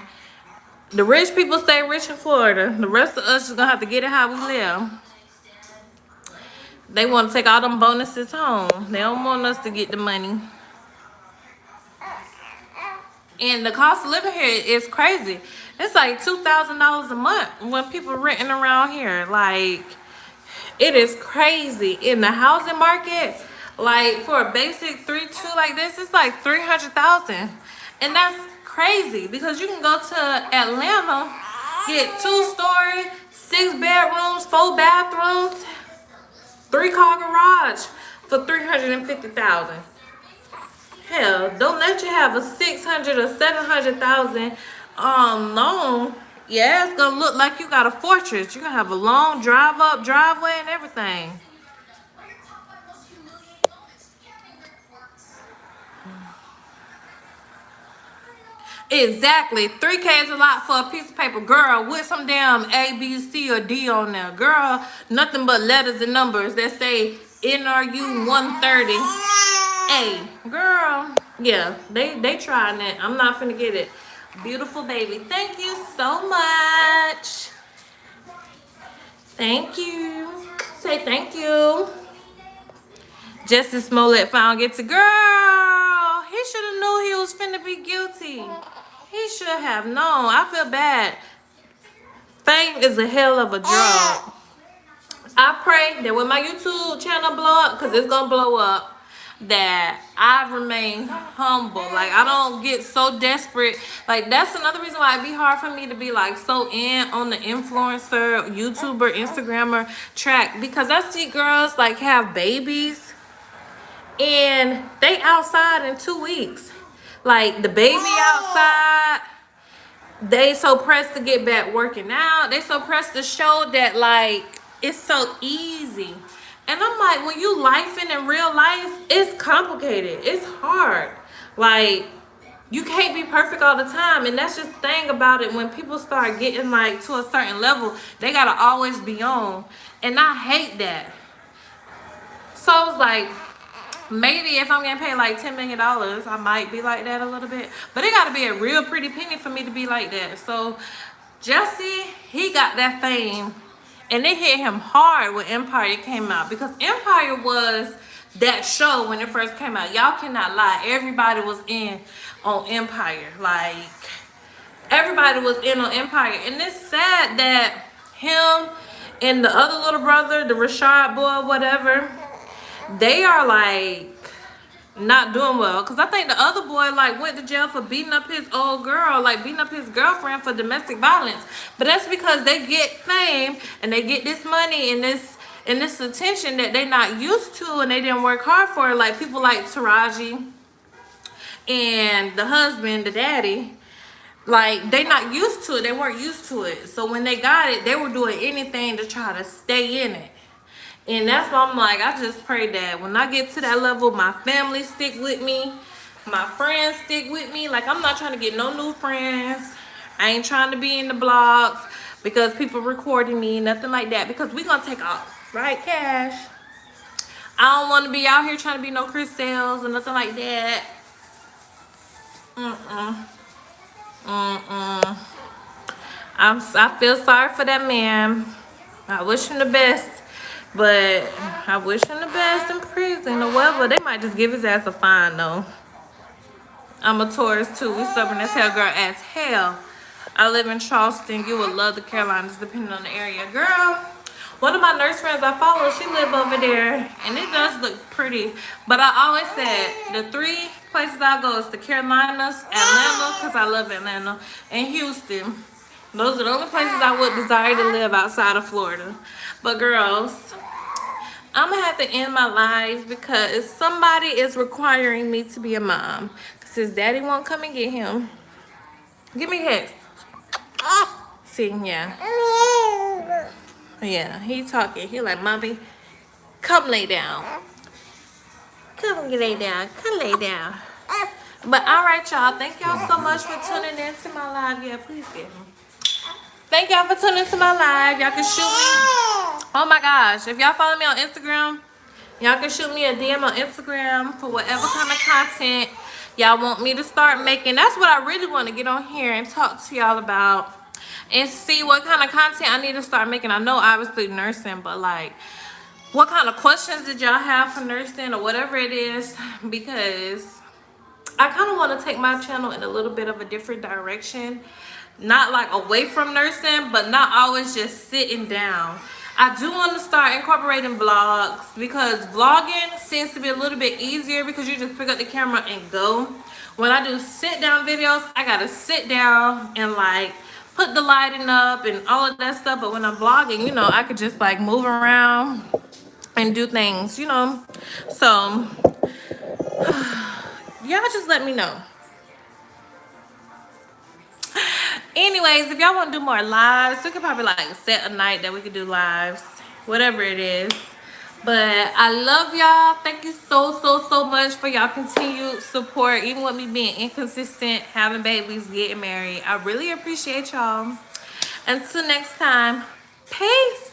the rich people stay rich in Florida. The rest of us is gonna have to get it how we live. They want to take all them bonuses home. They don't want us to get the money. And the cost of living here is crazy. It's like $2,000 a month when people renting around here. Like, it is crazy. In the housing market, like for a basic 3-2 like this, it's like $300,000. And that's crazy because you can go to Atlanta, get 2-story, 6 bedrooms, 4 bathrooms, 3-car garage for $350,000. Hell, don't let you have a 600 or 700,000 loan. Yeah, it's gonna look like you got a fortress. You're gonna have a long drive up driveway and everything. Exactly. 3K is a lot for a piece of paper. Girl, with some damn A, B, C, or D on there. Girl, nothing but letters and numbers that say NRU 130A. Girl, yeah, they trying it. I'm not finna get it. Beautiful baby. Thank you so much. Thank you. Say thank you. Justice Smollett found guilty. Girl, he should have knew he was finna be guilty. He should have known. I feel bad. Fame is a hell of a drug. I pray that when my YouTube channel blow up, because it's going to blow up, that I remain humble. Like, I don't get so desperate. Like, that's another reason why it'd be hard for me to be, like, so in on the influencer, YouTuber, Instagrammer track. Because I see girls, like, have babies, and they outside in 2 weeks. Like, the baby outside. They so pressed to get back working out. They so pressed to show that, like, it's so easy. And I'm like, when you lifing in real life, it's complicated. It's hard. Like, you can't be perfect all the time. And that's just the thing about it. When people start getting, like, to a certain level, they got to always be on. And I hate that. So I was like, maybe if I'm getting paid like $10 million, I might be like that a little bit. But it got to be a real pretty penny for me to be like that. So Jesse, he got that fame. And it hit him hard when Empire came out. Because Empire was that show when it first came out. Y'all cannot lie. Everybody was in on Empire. Like, everybody was in on Empire. And it's sad that him and the other little brother, the Rashad boy, whatever, they are like not doing well. Because I think the other boy like went to jail for beating up his old girl, like beating up his girlfriend for domestic violence. But that's because they get fame and they get this money and this attention that they're not used to, and they didn't work hard for it. Like people like Taraji and the husband, the daddy, like they not used to it. They weren't used to it. So when they got it, they were doing anything to try to stay in it. And that's why I'm like, I just pray that when I get to that level, my family stick with me, my friends stick with me. Like, I'm not trying to get no new friends. I ain't trying to be in the blogs because people recording me, nothing like that. Because we gonna take off, right, Cash? I don't want to be out here trying to be no Chris Sales or nothing like that. I feel sorry for that man. I wish him the best. But I wish him the best in prison or whatever. They might just give his ass a fine, though. I'm a Taurus, too. We stubborn as hell, girl, as hell. I live in Charleston. You would love the Carolinas, depending on the area. Girl, one of my nurse friends I follow, she live over there. And it does look pretty. But I always said the 3 places I go is the Carolinas, Atlanta, because I love Atlanta, and Houston. Those are the only places I would desire to live outside of Florida. But girls, I'm going to have to end my live because somebody is requiring me to be a mom. Because his daddy won't come and get him. Give me his. See, yeah. Yeah, he talking. He like, Mommy, come lay down. Come lay down. Come lay down. But all right, y'all. Thank y'all so much for tuning in to my live. Yeah, please get him. Thank y'all for tuning into my live. Y'all can shoot me. Oh my gosh. If y'all follow me on Instagram, y'all can shoot me a DM on Instagram for whatever kind of content y'all want me to start making. That's what I really want to get on here and talk to y'all about. And see what kind of content I need to start making. I know obviously nursing, but like what kind of questions did y'all have for nursing or whatever it is. Because I kind of want to take my channel in a little bit of a different direction. Not like away from nursing, but not always just sitting down. I do want to start incorporating vlogs because vlogging seems to be a little bit easier because you just pick up the camera and go. When I do sit down videos, I gotta sit down and like put the lighting up and all of that stuff. But when I'm vlogging, you know, I could just like move around and do things, you know. So y'all just let me know. Anyways, if y'all want to do more lives, we could probably like set a night that we could do lives, whatever it is. But I love y'all. Thank you so much for y'all continued support, even with me being inconsistent, having babies, getting married. I really appreciate y'all. Until next time, peace.